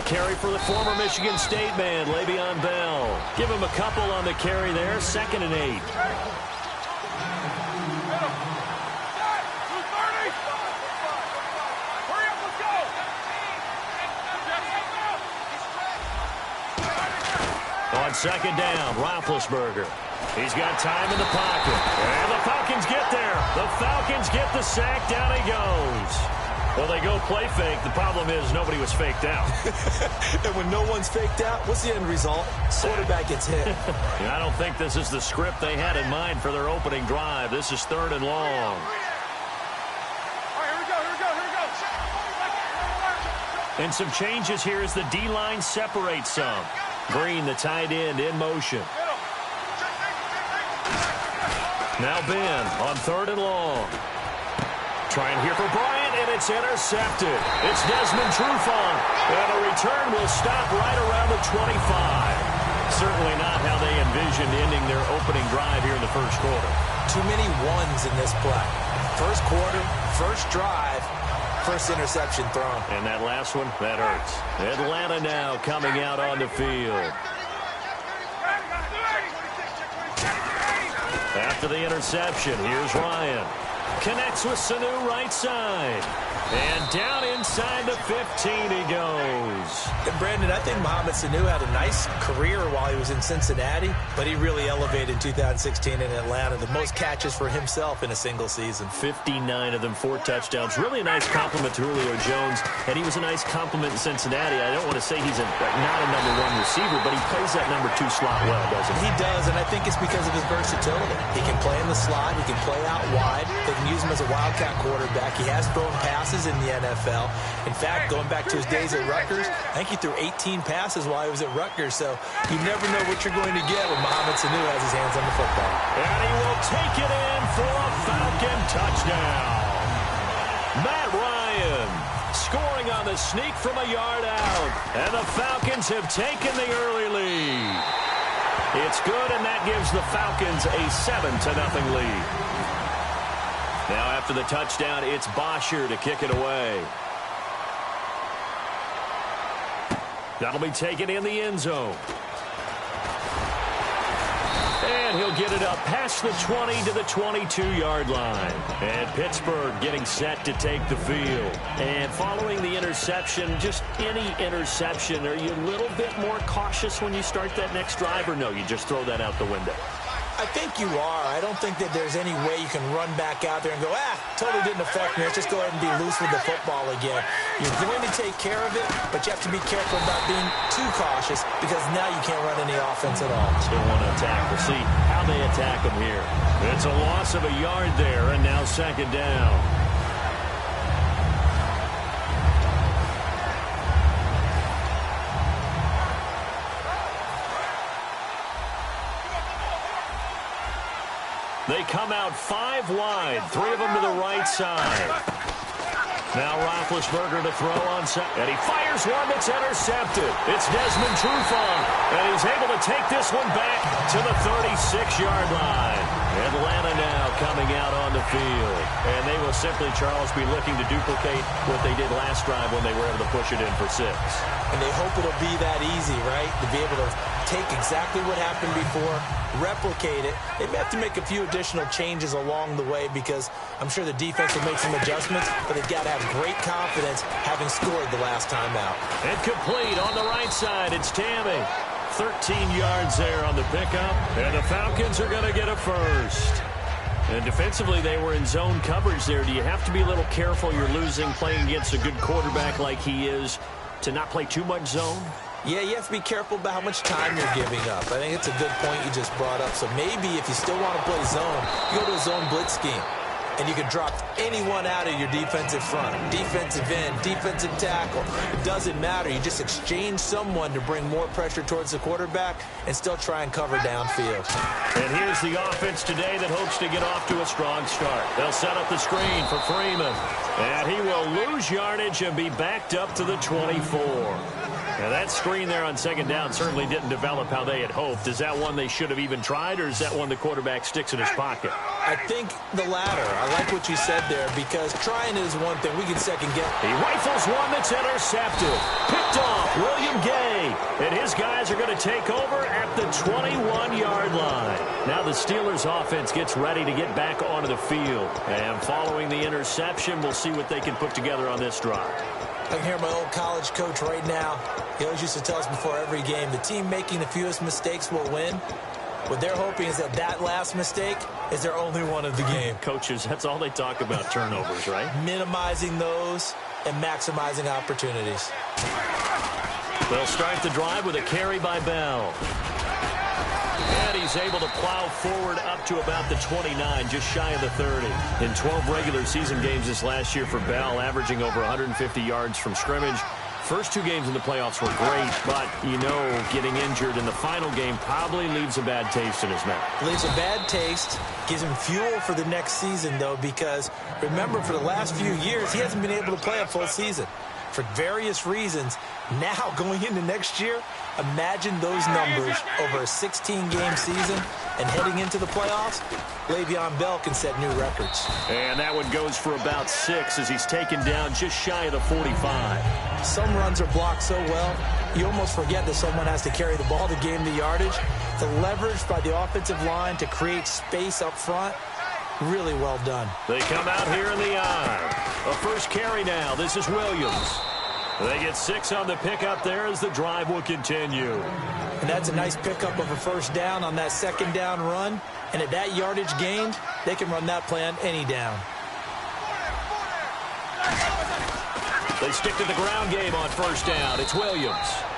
a carry for the former Michigan State man, Le'Veon Bell. Give him a couple on the carry there, 2nd and 8. On 2nd down, Roethlisberger. He's got time in the pocket. And the Falcons get there. The Falcons get the sack. Down he goes. Well, they go play fake. The problem is nobody was faked out. And when no one's faked out, what's the end result? Quarterback gets hit. I don't think this is the script they had in mind for their opening drive. This is 3rd and long. And some changes here as the D-line separates some. Green, the tight end, in motion. Now Ben on 3rd and long. Trying here for Bryant, and it's intercepted. It's Desmond Trufant. And a return will stop right around the 25. Certainly not how they envisioned ending their opening drive here in the first quarter. Too many ones in this play. First quarter, first drive, first interception thrown. And that last one, that hurts. Atlanta now coming out on the field. After the interception, here's Ryan. Connects with Sanu right side. And down inside the 15 he goes. And Brandon, I think Mohamed Sanu had a nice career while he was in Cincinnati, but he really elevated in 2016 in Atlanta. The most catches for himself in a single season. 59 of them, 4 touchdowns. Really a nice compliment to Julio Jones, and he was a nice compliment in Cincinnati. I don't want to say he's not a number 1 receiver, but he plays that number 2 slot well, doesn't he? He does, and I think it's because of his versatility. He can play in the slot. He can play out wide. They can use him as a wildcat quarterback. He has thrown passes in the NFL. In fact, going back to his days at Rutgers, I think he threw 18 passes while he was at Rutgers, so you never know what you're going to get when Mohamed Sanu has his hands on the football. And he will take it in for a Falcon touchdown. Matt Ryan scoring on the sneak from a yard out, and the Falcons have taken the early lead. It's good, and that gives the Falcons a 7-0 lead. Now after the touchdown, it's Bosher to kick it away. That'll be taken in the end zone. And he'll get it up past the 20 to the 22-yard line. And Pittsburgh getting set to take the field. And following the interception, just any interception, are you a little bit more cautious when you start that next drive, or no, you just throw that out the window? I think you are. I don't think that there's any way you can run back out there and go, totally didn't affect me. Let's just go ahead and be loose with the football again. You're going to take care of it, but you have to be careful about being too cautious because now you can't run any offense at all. Still want to attack. We'll see how they attack them here. It's a loss of a yard there, and now 2nd down. They come out 5 wide, 3 of them to the right side. Now Roethlisberger to throw on set, and he fires one that's intercepted. It's Desmond Trufant, and he's able to take this one back to the 36-yard line. Atlanta now coming out on the field, and they will simply, Charles, be looking to duplicate what they did last drive when they were able to push it in for 6. And they hope it'll be that easy, right? To be able to take exactly what happened before, replicate it. They may have to make a few additional changes along the way because I'm sure the defense will make some adjustments, but they've got to have great confidence having scored the last time out. And complete on the right side, it's Tammy. 13 yards there on the pickup, and the Falcons are going to get a first. And defensively, they were in zone coverage there. Do you have to be a little careful? You're losing playing against a good quarterback like he is to not play too much zone? Yeah, you have to be careful about how much time you're giving up. I think it's a good point you just brought up. So maybe if you still want to play zone, you go to a zone blitz scheme. And you can drop anyone out of your defensive front. Defensive end, defensive tackle. It doesn't matter. You just exchange someone to bring more pressure towards the quarterback and still try and cover downfield. And here's the offense today that hopes to get off to a strong start. They'll set up the screen for Freeman. And he will lose yardage and be backed up to the 24. Now that screen there on second down certainly didn't develop how they had hoped. Is that one they should have even tried, or is that one the quarterback sticks in his pocket? I think the latter. I like what you said there, because trying is one thing. We can second guess. He rifles one that's intercepted. Picked off William Gay. And his guys are going to take over at the 21-yard line. Now the Steelers offense gets ready to get back onto the field. And following the interception, we'll see what they can put together on this drive. I can hear my old college coach right now. He always used to tell us before every game, the team making the fewest mistakes will win. What they're hoping is that last mistake is their only one of the game. Coaches, that's all they talk about, turnovers, right? Minimizing those and maximizing opportunities. They'll start the drive with a carry by Bell. And he's able to plow forward up to about the 29, just shy of the 30. In 12 regular season games this last year for Bell, averaging over 150 yards from scrimmage. First two games in the playoffs were great, but, you know, getting injured in the final game probably leaves a bad taste in his mouth. Leaves a bad taste, gives him fuel for the next season, though, because, remember, for the last few years, he hasn't been able to play a full season for various reasons. Now, going into next year, imagine those numbers over a 16-game season and heading into the playoffs. Le'Veon Bell can set new records. And that one goes for about 6 as he's taken down just shy of the 45. Some runs are blocked so well, you almost forget that someone has to carry the ball to gain the yardage. The leverage by the offensive line to create space up front, really well done. They come out here in the eye. A first carry now. This is Williams. They get 6 on the pickup there as the drive will continue. And that's a nice pickup of a first down on that second down run. And at that yardage gained, they can run that play on any down. They stick to the ground game on first down. It's Williams.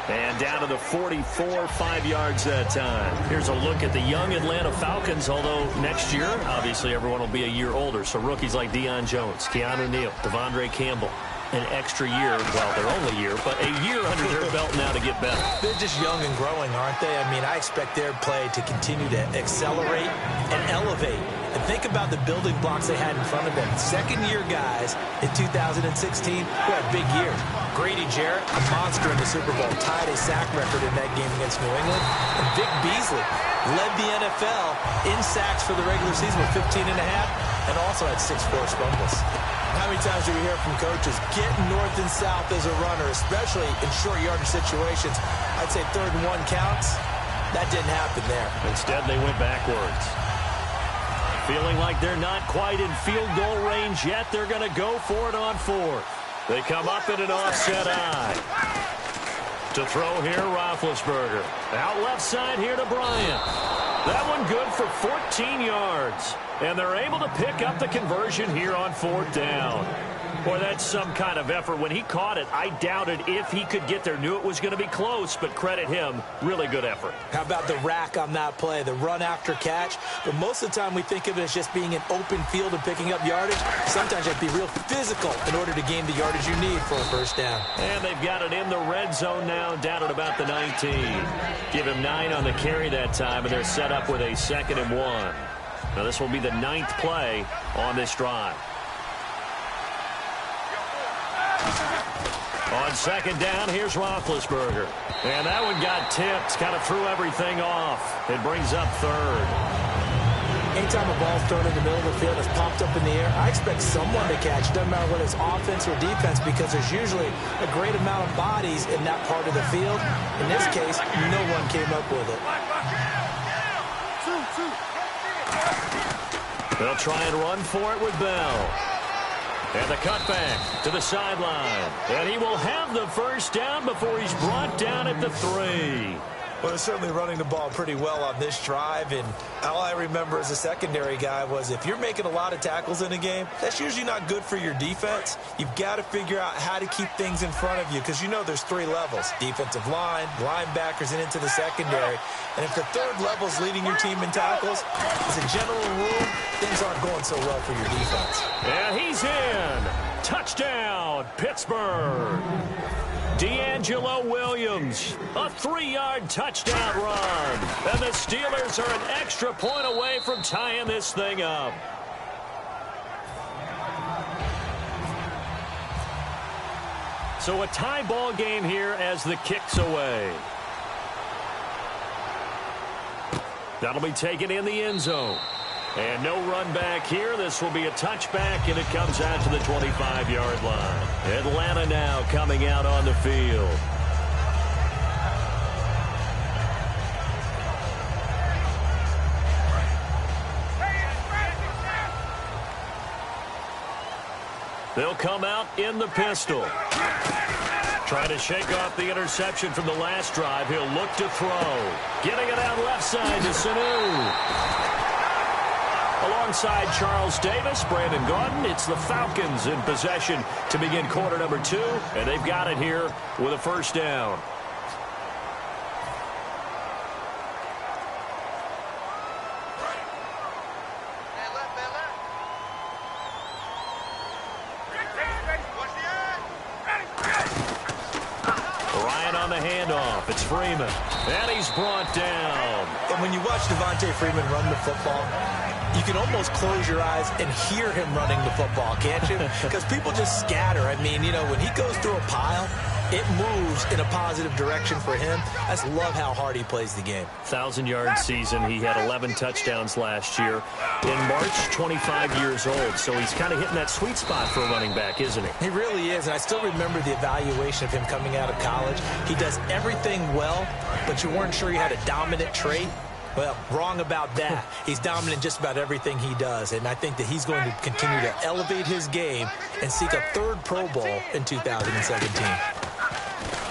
And down to the 44, 5 yards that time. Here's a look at the young Atlanta Falcons, although next year, obviously, everyone will be a year older. So rookies like Deion Jones, Keanu Neal, Devondre Campbell, an extra year, well, their only year, but a year under their belt now to get better. They're just young and growing, aren't they? I mean, I expect their play to continue to accelerate and elevate. And think about the building blocks they had in front of them. Second-year guys in 2016 who had big years. Grady Jarrett, a monster in the Super Bowl, tied a sack record in that game against New England. And Vic Beasley led the NFL in sacks for the regular season with 15 and a half, and also had 6 forced fumbles. How many times do we hear from coaches getting north and south as a runner, especially in short yardage situations? I'd say 3rd and 1 counts. That didn't happen there. Instead, they went backwards. Feeling like they're not quite in field goal range yet, they're going to go for it on 4th. They come up in an offset eye. To throw here, Roethlisberger. Out left side here to Bryant. That one good for 14 yards. And they're able to pick up the conversion here on 4th down. Boy, that's some kind of effort. When he caught it, I doubted if he could get there. Knew it was going to be close, but credit him. Really good effort. How about the rack on that play, the run after catch? But most of the time we think of it as just being an open field and picking up yardage. Sometimes you have to be real physical in order to gain the yardage you need for a first down. And they've got it in the red zone now, down at about the 19. Give him 9 on the carry that time, and they're set up with a 2nd and 1. Now this will be the 9th play on this drive. On 2nd down, here's Roethlisberger. And that one got tipped, kind of threw everything off. It brings up 3rd. Anytime a ball's thrown in the middle of the field, it's popped up in the air, I expect someone to catch. Doesn't matter whether it's offense or defense, because there's usually a great amount of bodies in that part of the field. In this case, no one came up with it. They'll try and run for it with Bell. And the cutback to the sideline. And he will have the first down before he's brought down at the 3. Well, they're certainly running the ball pretty well on this drive, and all I remember as a secondary guy was if you're making a lot of tackles in a game, that's usually not good for your defense. You've got to figure out how to keep things in front of you, because you know there's 3 levels: defensive line, linebackers, and into the secondary. And if the 3rd level is leading your team in tackles, as a general rule, things aren't going so well for your defense. And he's in. Touchdown, Pittsburgh. D'Angelo Williams, a 3-yard touchdown run. And the Steelers are an extra point away from tying this thing up. So a tie ball game here as the kick's away. That'll be taken in the end zone. And no run back here. This will be a touchback, and it comes out to the 25-yard line. Atlanta now coming out on the field. They'll come out in the pistol. Trying to shake off the interception from the last drive. He'll look to throw. Getting it out left side to Sanu. Alongside Charles Davis, Brandon Gaudin, it's the Falcons in possession to begin quarter number 2. And they've got it here with a first down. Handoff. It's Freeman. And he's brought down. And when you watch Devontae Freeman run the football, you can almost close your eyes and hear him running the football, can't you? Because people just scatter. I mean, you know, when he goes through a pile, it moves in a positive direction for him. I just love how hard he plays the game. 1,000-yard season. He had 11 touchdowns last year. In March, 25 years old. So he's kind of hitting that sweet spot for a running back, isn't he? He really is. And I still remember the evaluation of him coming out of college. He does everything well, but you weren't sure he had a dominant trait. Well, wrong about that. He's dominant in just about everything he does, and I think that he's going to continue to elevate his game and seek a third Pro Bowl in 2017.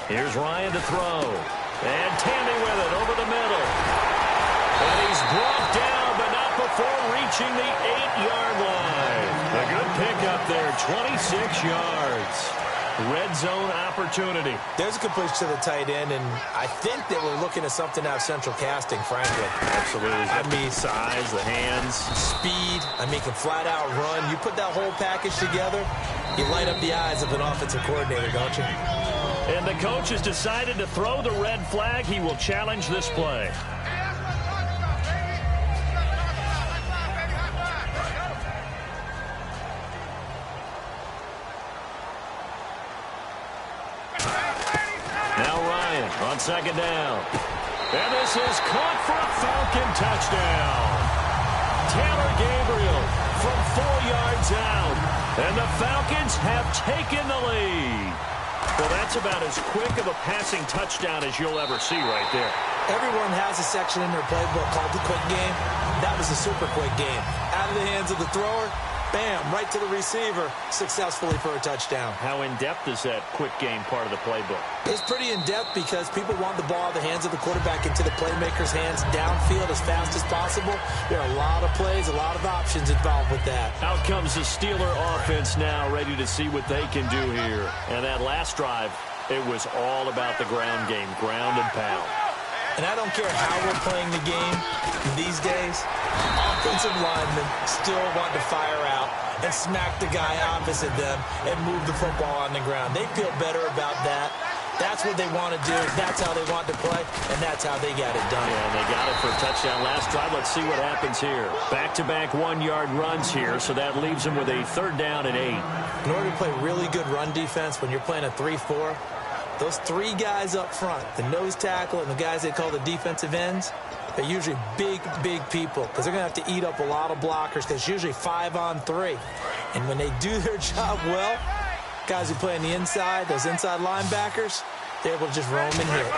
Here's Ryan to throw. And Tammy with it over the middle. And he's brought down, but not before reaching the 8-yard line. A good pickup there, 26 yards. Red zone opportunity. There's a completion to the tight end, and I think that we're looking at something out of central casting, frankly. Absolutely. I mean, size, the hands. Speed. I mean, can flat out run. You put that whole package together, you light up the eyes of an offensive coordinator, don't you? And the coach has decided to throw the red flag. He will challenge this play. Now Ryan on second down. And this is caught for a Falcon touchdown. Taylor Gabriel from 4 yards out. And the Falcons have taken the lead. Well, that's about as quick of a passing touchdown as you'll ever see right there. Everyone has a section in their playbook called the quick game. That was a super quick game. Out of the hands of the thrower, bam, right to the receiver, successfully for a touchdown. How in-depth is that quick game part of the playbook? It's pretty in-depth because people want the ball out of the hands of the quarterback into the playmaker's hands downfield as fast as possible. There are a lot of plays, a lot of options involved with that. Out comes the Steeler offense now, ready to see what they can do here. And that last drive, it was all about the ground game, ground and pound. And I don't care how we're playing the game these days, offensive linemen still want to fire out and smack the guy opposite them and move the football on the ground. They feel better about that. That's what they want to do. That's how they want to play, and that's how they got it done. Yeah, and they got it for a touchdown last drive. Let's see what happens here. Back-to-back 1-yard runs here, so that leaves them with a 3rd down and 8. In order to play really good run defense when you're playing a 3-4, those 3 guys up front, the nose tackle and the guys they call the defensive ends, they're usually big, big people because they're going to have to eat up a lot of blockers because it's usually 5-on-3. And when they do their job well, guys who play on the inside, those inside linebackers, they're able to just roam and hit.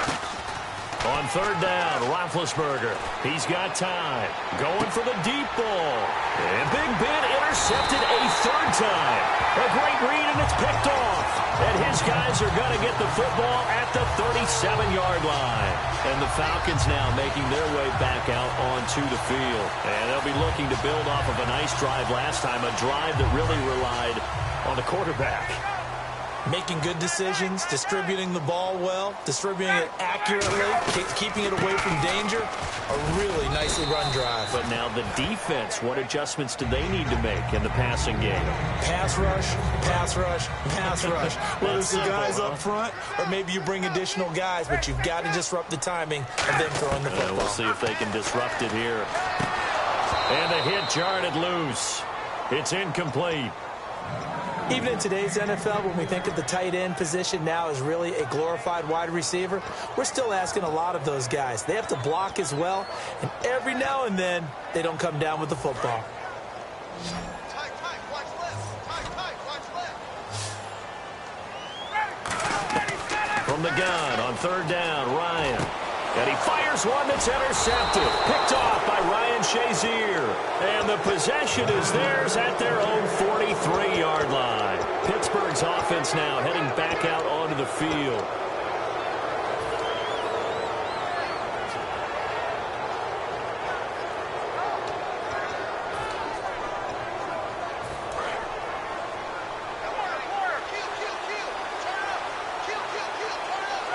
On 3rd down, Roethlisberger. He's got time. Going for the deep ball. And Big Ben intercepted a 3rd time. A great read, and it's picked off. And his guys are going to get the football at the 37-yard line. And the Falcons now making their way back out onto the field. And they'll be looking to build off of a nice drive last time, a drive that really relied on the quarterback. Making good decisions, distributing the ball well, distributing it accurately, keeping it away from danger. A really nicely run drive. But now the defense, what adjustments do they need to make in the passing game? Pass rush, pass rush, pass rush. Whether it's the guys up front or maybe you bring additional guys, but you've got to disrupt the timing of them throwing the football. We'll see if they can disrupt it here. And the hit jarred it loose. It's incomplete. Even in today's NFL, when we think of the tight end position now as really a glorified wide receiver, we're still asking a lot of those guys. They have to block as well, and every now and then, they don't come down with the football. From the gun on third down, Ryan. And he fires one that's intercepted. Picked off by Ryan Shazier. And the possession is theirs at their own 43-yard line. Pittsburgh's offense now heading back out onto the field.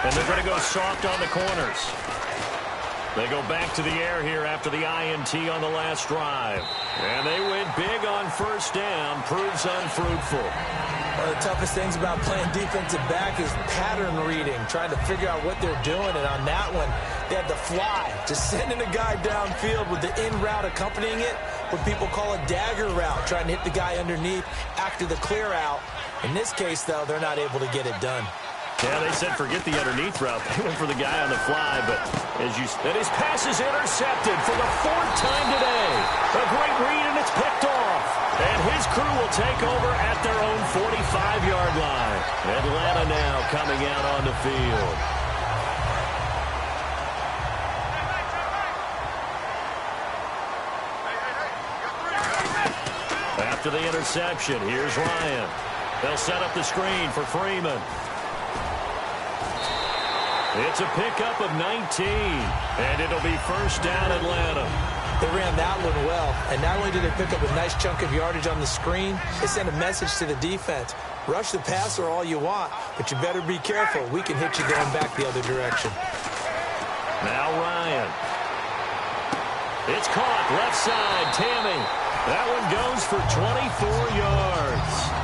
And they're going to go soft on the corners. They go back to the air here after the INT on the last drive. And they win big on first down. Proves unfruitful. One of the toughest things about playing defensive back is pattern reading, trying to figure out what they're doing. And on that one, they had the fly, just sending a guy downfield with the in route accompanying it, what people call a dagger route, trying to hit the guy underneath after the clear out. In this case, though, they're not able to get it done. Yeah, they said forget the underneath route. They went for the guy on the fly, but as you said, his pass is intercepted for the fourth time today. A great read, and it's picked off. And his crew will take over at their own 45-yard line. Atlanta now coming out on the field. After the interception, here's Ryan. They'll set up the screen for Freeman. It's a pickup of 19, and it'll be first down Atlanta. They ran that one well, and not only did they pick up a nice chunk of yardage on the screen, they sent a message to the defense. Rush the passer all you want, but you better be careful. We can hit you going back the other direction. Now Ryan. It's caught, left side, Tammy. That one goes for 24 yards.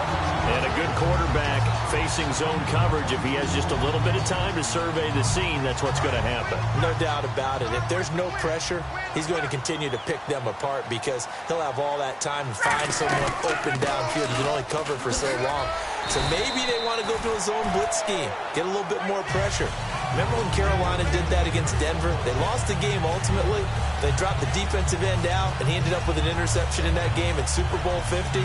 And a good quarterback facing zone coverage. If he has just a little bit of time to survey the scene, that's what's going to happen. No doubt about it. If there's no pressure, he's going to continue to pick them apart because he'll have all that time to find someone open downfield. He can only cover for so long. So maybe they want to go to a zone blitz scheme, get a little bit more pressure. Remember when Carolina did that against Denver? They lost the game ultimately. They dropped the defensive end out, and he ended up with an interception in that game in Super Bowl 50.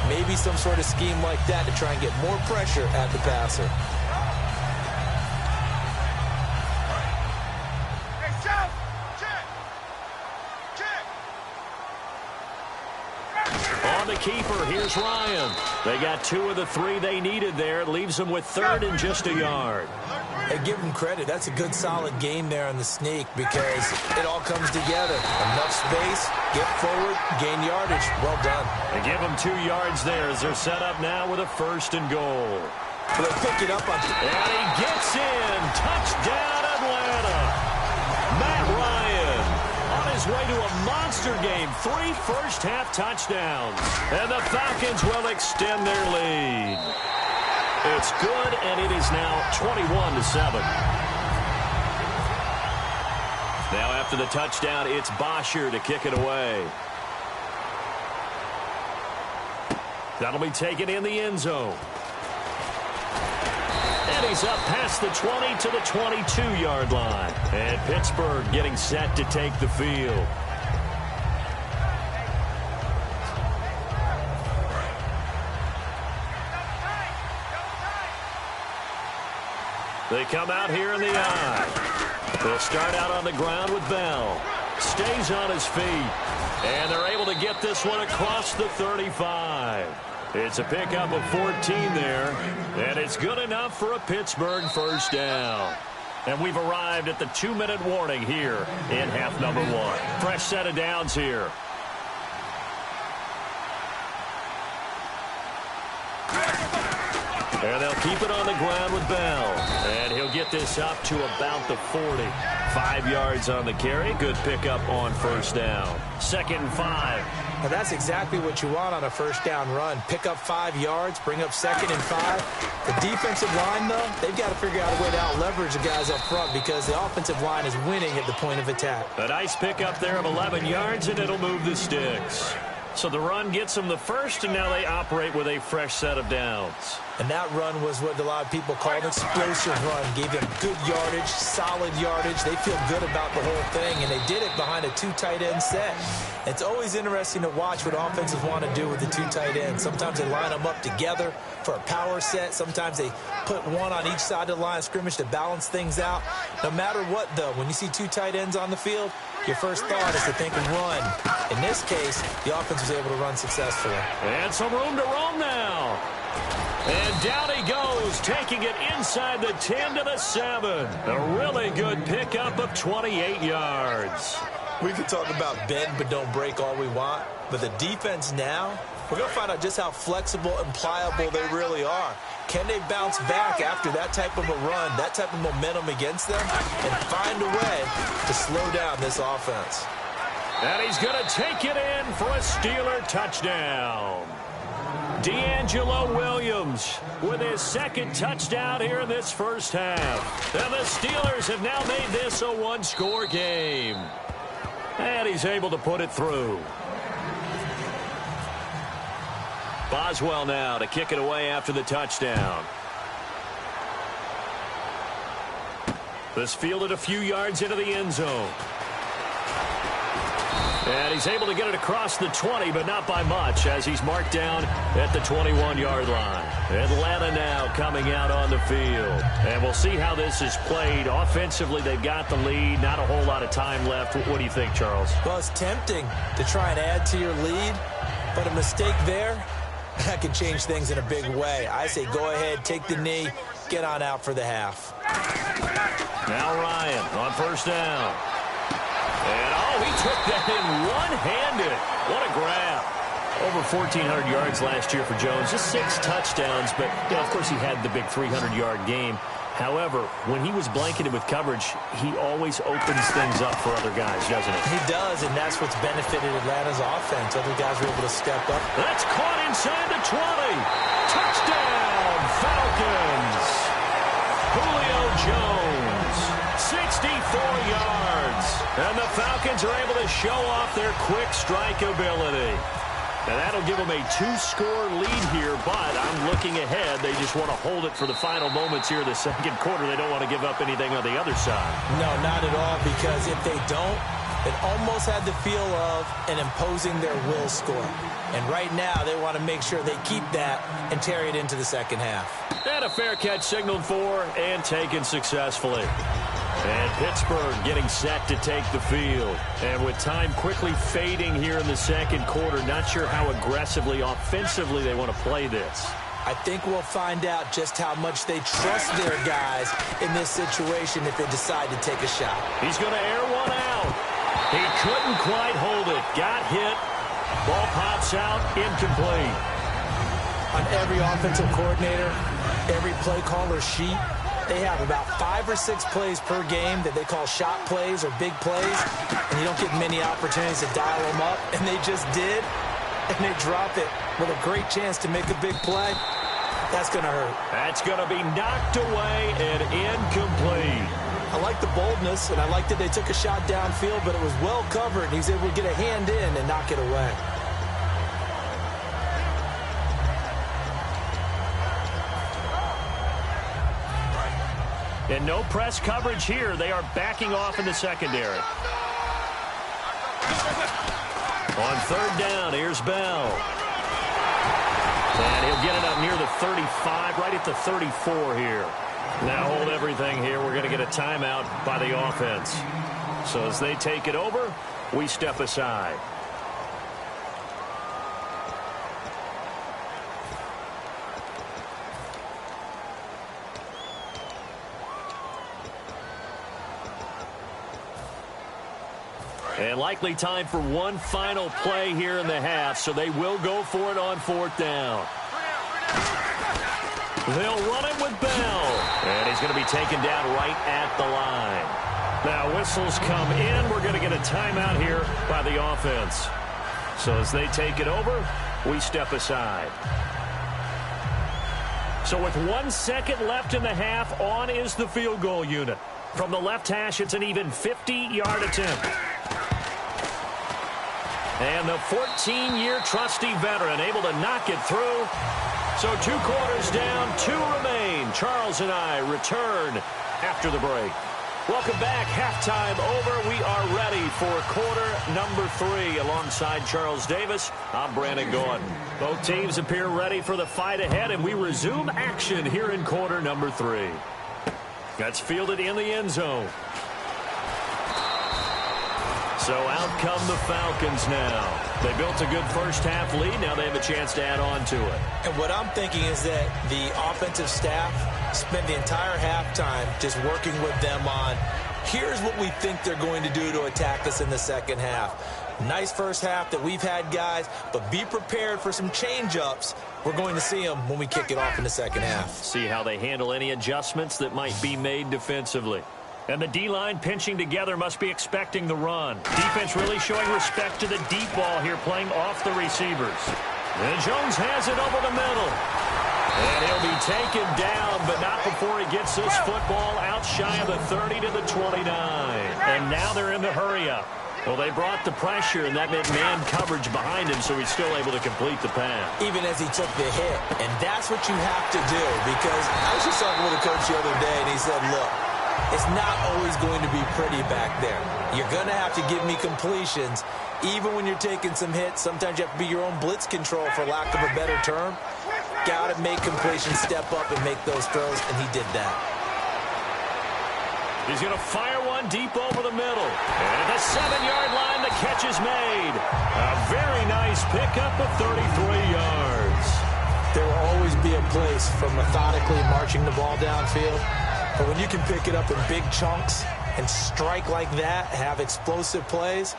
Maybe some sort of scheme like that to try and get more pressure at the passer. On the keeper, here's Ryan. They got 2 of the 3 they needed there. It leaves them with third and just a yard. Hey, give him credit. That's a good, solid game there on the sneak because it all comes together. Enough space, get forward, gain yardage. Well done. They give them 2 yards there as they're set up now with a first and goal. So they pick it up on... And he gets in. Touchdown, Atlanta. Matt Ryan on his way to a monster game. 3 first-half touchdowns. And the Falcons will extend their lead. It's good, and it is now 21-7. Now after the touchdown, it's Bosher to kick it away. That'll be taken in the end zone. And he's up past the 20 to the 22-yard line. And Pittsburgh getting set to take the field. They come out here in the eye. They'll start out on the ground with Bell. Stays on his feet. And they're able to get this one across the 35. It's a pickup of 14 there. And it's good enough for a Pittsburgh first down. And we've arrived at the 2-minute warning here in half number 1. Fresh set of downs here. And they'll keep it on the ground with Bell. And he'll get this up to about the 40. 5 yards on the carry. Good pickup on first down. 2nd and 5. Now that's exactly what you want on a first down run. Pick up 5 yards, bring up 2nd and 5. The defensive line, though, they've got to figure out a way to out-leverage the guys up front because the offensive line is winning at the point of attack. A nice pickup there of 11 yards, and it'll move the sticks. So the run gets them the first, and now they operate with a fresh set of downs. And that run was what a lot of people call an explosive run. Gave them good yardage, solid yardage. They feel good about the whole thing, and they did it behind a 2 tight end set. It's always interesting to watch what offenses want to do with the 2 tight ends. Sometimes they line them up together for a power set. Sometimes they put one on each side of the line of scrimmage to balance things out. No matter what, though, when you see 2 tight ends on the field, your first thought is to think of run. In this case, the offense was able to run successfully. And some room to roam now. And down he goes, taking it inside the 10 to the 7. A really good pickup of 28 yards. We can talk about bend but don't break all we want, but the defense now, we're going to find out just how flexible and pliable they really are. Can they bounce back after that type of a run, that type of momentum against them, and find a way to slow down this offense? And he's going to take it in for a Steeler touchdown. D'Angelo Williams with his second touchdown here in this first half. And the Steelers have now made this a 1-score game. And he's able to put it through. Boswell now to kick it away after the touchdown. This fielded a few yards into the end zone. And he's able to get it across the 20, but not by much, as he's marked down at the 21-yard line. Atlanta now coming out on the field. And we'll see how this is played. Offensively, they've got the lead. Not a whole lot of time left. What do you think, Charles? Well, it's tempting to try and add to your lead, but a mistake there, that can change things in a big way. I say go ahead, take the knee, get on out for the half. Now Ryan on first down. And, he took that in one-handed. What a grab. Over 1,400 yards last year for Jones. Just 6 touchdowns, but, of course, he had the big 300-yard game. However, when he was blanketed with coverage, he always opens things up for other guys, doesn't he? He does, and that's what's benefited Atlanta's offense. Other guys were able to step up. That's caught inside the 20. Touchdown, Falcons. Julio Jones, 64 yards. And the Falcons are able to show off their quick strike ability. And that'll give them a 2-score lead here, but I'm looking ahead. They just want to hold it for the final moments here in the second quarter. They don't want to give up anything on the other side. No, not at all, because if they don't, it almost had the feel of an imposing their will score. And right now, they want to make sure they keep that and carry it into the second half. And a fair catch signaled for and taken successfully. And Pittsburgh getting set to take the field. And with time quickly fading here in the second quarter, not sure how aggressively, offensively they want to play this. I think we'll find out just how much they trust their guys in this situation if they decide to take a shot. He's going to air one out. He couldn't quite hold it. Got hit. Ball pops out. Incomplete. On every offensive coordinator, every play caller sheet, they have about 5 or 6 plays per game that they call shot plays or big plays, and you don't get many opportunities to dial them up, and they just did, and they drop it with a great chance to make a big play. That's going to hurt. That's going to be knocked away and incomplete. I like the boldness, and I like that they took a shot downfield, but it was well covered, and he was able to get a hand in and knock it away. And no press coverage here. They are backing off in the secondary. On third down, here's Bell. And he'll get it up near the 35, right at the 34 here. Now hold everything here. We're going to get a timeout by the offense. So as they take it over, we step aside. And likely time for one final play here in the half, so they will go for it on fourth down. They'll run it with Bell. And he's going to be taken down right at the line. Now whistles come in. We're going to get a timeout here by the offense. So as they take it over, we step aside. So with 1 second left in the half, on is the field goal unit. From the left hash, it's an even 50-yard attempt. And the 14-year trusty veteran able to knock it through. So 2 quarters down, 2 remain. Charles and I return after the break. Welcome back. Halftime over. We are ready for quarter number 3. Alongside Charles Davis, I'm Brandon Gordon. Both teams appear ready for the fight ahead, and we resume action here in quarter number 3. That's fielded in the end zone. So out come the Falcons now. They built a good first-half lead. Now they have a chance to add on to it. And what I'm thinking is that the offensive staff spent the entire halftime just working with them on, here's what we think they're going to do to attack us in the second half. Nice first half that we've had, guys, but be prepared for some change-ups. We're going to see them when we kick it off in the second half. See how they handle any adjustments that might be made defensively. And the D-line pinching together must be expecting the run. Defense really showing respect to the deep ball here, playing off the receivers. And Jones has it over the middle. And he'll be taken down, but not before he gets this football out shy of the 30 to the 29. And now they're in the hurry-up. Well, they brought the pressure, and that meant man coverage behind him, so he's still able to complete the pass. Even as he took the hit. And that's what you have to do, because I was just talking with a coach the other day, and he said, look, it's not always going to be pretty back there. You're going to have to give me completions. Even when you're taking some hits, sometimes you have to be your own blitz control, for lack of a better term. Got to make completions, step up, and make those throws, and he did that. He's going to fire one deep over the middle. And at the 7-yard line, the catch is made. A very nice pickup of 33 yards. There will always be a place for methodically marching the ball downfield. But when you can pick it up in big chunks and strike like that, have explosive plays,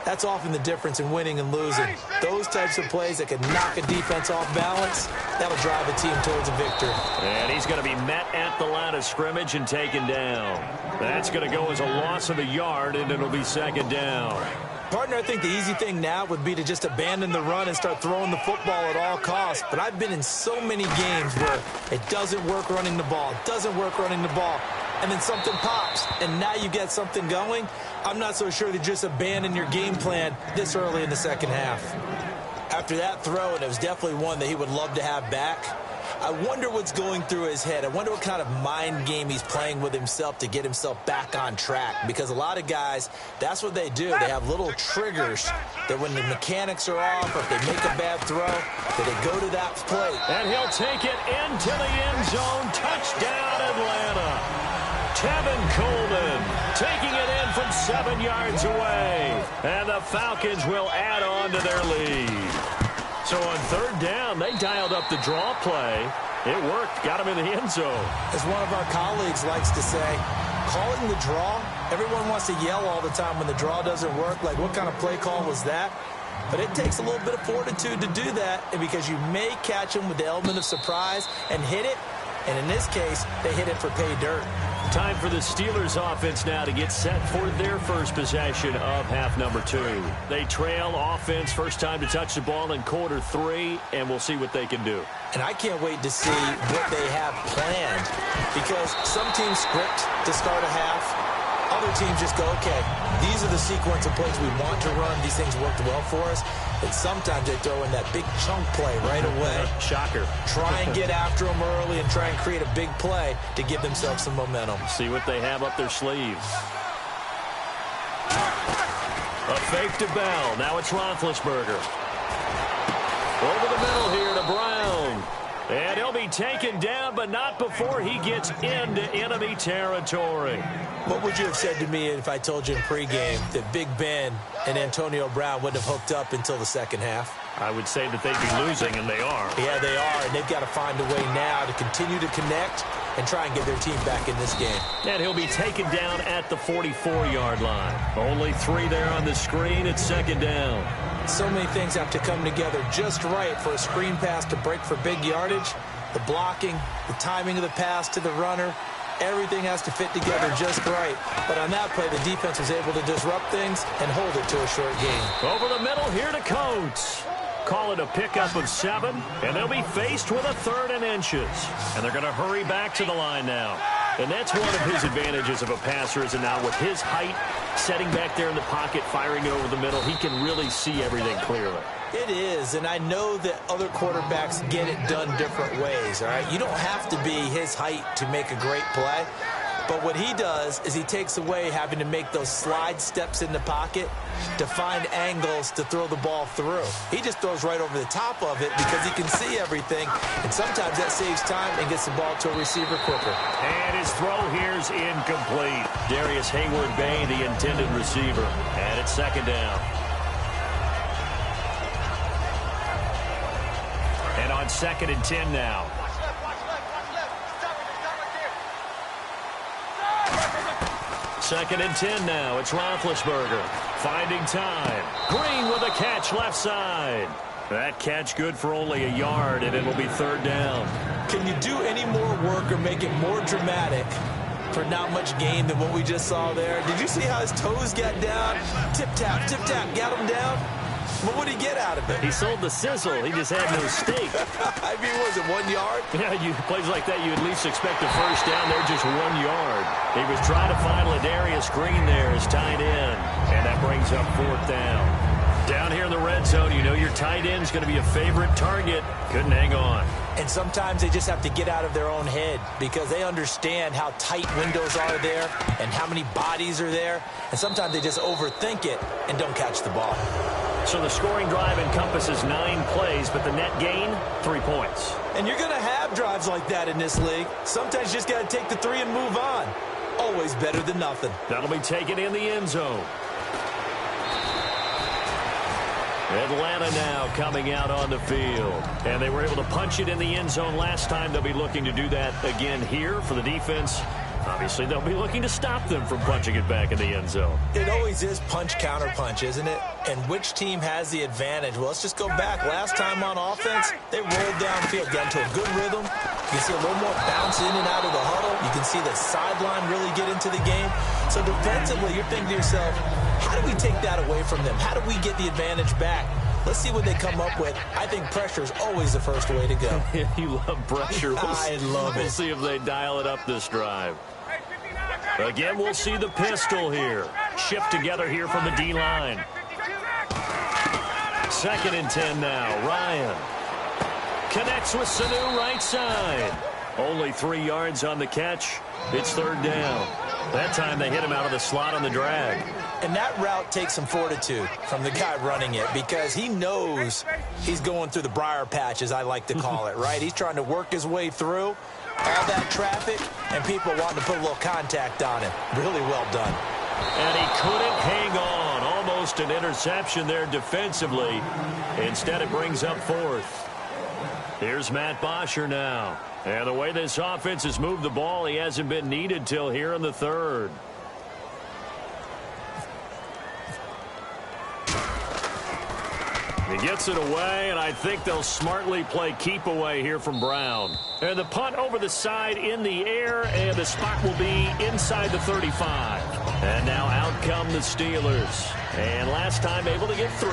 that's often the difference in winning and losing. Those types of plays that can knock a defense off balance, that'll drive a team towards a victory. And he's going to be met at the line of scrimmage and taken down. That's going to go as a loss of a yard, and it'll be second down. Partner, I think the easy thing now would be to just abandon the run and start throwing the football at all costs. But I've been in so many games where it doesn't work running the ball, and then something pops, and now you get something going. I'm not so sure to just abandon your game plan this early in the second half. After that throw, and it was definitely one that he would love to have back, I wonder what's going through his head. I wonder what kind of mind game he's playing with himself to get himself back on track. Because a lot of guys, that's what they do. They have little triggers that when the mechanics are off, or if they make a bad throw, that they go to that plate. And he'll take it into the end zone. Touchdown, Atlanta. Tevin Coleman taking it in from 7 yards away. And the Falcons will add on to their lead. So on third down, they dialed up the draw play. It worked. Got him in the end zone. As one of our colleagues likes to say, calling the draw, everyone wants to yell all the time when the draw doesn't work. Like, what kind of play call was that? But it takes a little bit of fortitude to do that, and because you may catch them with the element of surprise and hit it. And in this case, they hit it for pay dirt. Time for the Steelers offense now to get set for their first possession of half number 2. They trail offense, first time to touch the ball in quarter 3, and we'll see what they can do. And I can't wait to see what they have planned, because some teams script to start a half. Other teams just go, okay, these are the sequence of plays we want to run. These things worked well for us. And sometimes they throw in that big chunk play right away. Shocker. Try and get after them early and try and create a big play to give themselves some momentum. See what they have up their sleeves. A fake to Bell. Now it's Roethlisberger. Over the middle here to Brown. And he'll be taken down, but not before he gets into enemy territory. What would you have said to me if I told you in pregame that Big Ben and Antonio Brown wouldn't have hooked up until the second half? I would say that they'd be losing, and they are. Yeah, they are, and they've got to find a way now to continue to connect and try and get their team back in this game. And he'll be taken down at the 44-yard line. Only 3 there on the screen. It's second down. So many things have to come together just right for a screen pass to break for big yardage. The blocking, the timing of the pass to the runner, everything has to fit together just right. But on that play, the defense was able to disrupt things and hold it to a short gain. Over the middle here to Coates. Call it a pickup of 7, and they'll be faced with a 3rd and inches. And they're going to hurry back to the line now. And that's one of his advantages of a passer, is now with his height, setting back there in the pocket, firing it over the middle, he can really see everything clearly. It is, and I know that other quarterbacks get it done different ways, all right? You don't have to be his height to make a great play. But what he does is he takes away having to make those slide steps in the pocket to find angles to throw the ball through. He just throws right over the top of it because he can see everything, and sometimes that saves time and gets the ball to a receiver quicker. And his throw here's incomplete. Darius Hayward-Bay, the intended receiver. And it's second down. And on 2nd and 10 now. Second and 10 now. It's Roethlisberger finding time. Green with a catch left side. That catch good for only a yard, and it'll be 3rd down. Can you do any more work or make it more dramatic for not much gain than what we just saw there? Did you see how his toes got down? Tip-tap, got him down. But what did he get out of it? He sold the sizzle. He just had no steak. I mean, was it 1 yard? Yeah, plays like that, you at least expect a first down. They're just 1 yard. He was trying to find Ladarius Green there as tight end, and that brings up 4th down. Down here in the red zone, you know your tight end's going to be a favorite target. Couldn't hang on. And sometimes they just have to get out of their own head because they understand how tight windows are there and how many bodies are there. And sometimes they just overthink it and don't catch the ball. So the scoring drive encompasses 9 plays, but the net gain, 3 points. And you're going to have drives like that in this league. Sometimes you just got to take the 3 and move on. Always better than nothing. That'll be taken in the end zone. Atlanta now coming out on the field. And they were able to punch it in the end zone last time. They'll be looking to do that again here for the defense. Obviously, they'll be looking to stop them from punching it back in the end zone. It always is punch-counter-punch, isn't it? And which team has the advantage? Well, let's just go back. Last time on offense, they rolled downfield, got into a good rhythm. You can see a little more bounce in and out of the huddle. You can see the sideline really get into the game. So defensively, you're thinking to yourself, how do we take that away from them? How do we get the advantage back? Let's see what they come up with. I think pressure is always the first way to go. You love pressure. I love it. We'll see if they dial it up this drive. Again, we'll see the pistol here. Shift together here from the D-line. 2nd and 10 now. Ryan connects with Sanu right side. Only 3 yards on the catch. It's 3rd down. That time they hit him out of the slot on the drag. And that route takes some fortitude from the guy running it because he knows he's going through the briar patch, as I like to call it, right? He's trying to work his way through all that traffic and people wanting to put a little contact on him. Really well done. And he couldn't hang on. Almost an interception there defensively. Instead, it brings up 4th. Here's Matt Bosher now. And the way this offense has moved the ball, he hasn't been needed till here in the 3rd. He gets it away, and I think they'll smartly play keep away here from Brown. And the punt over the side in the air, and the spot will be inside the 35. And now out come the Steelers. And last time able to get 3.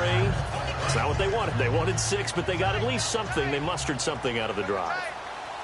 It's not what they wanted. They wanted 6, but they got at least something. They mustered something out of the drive.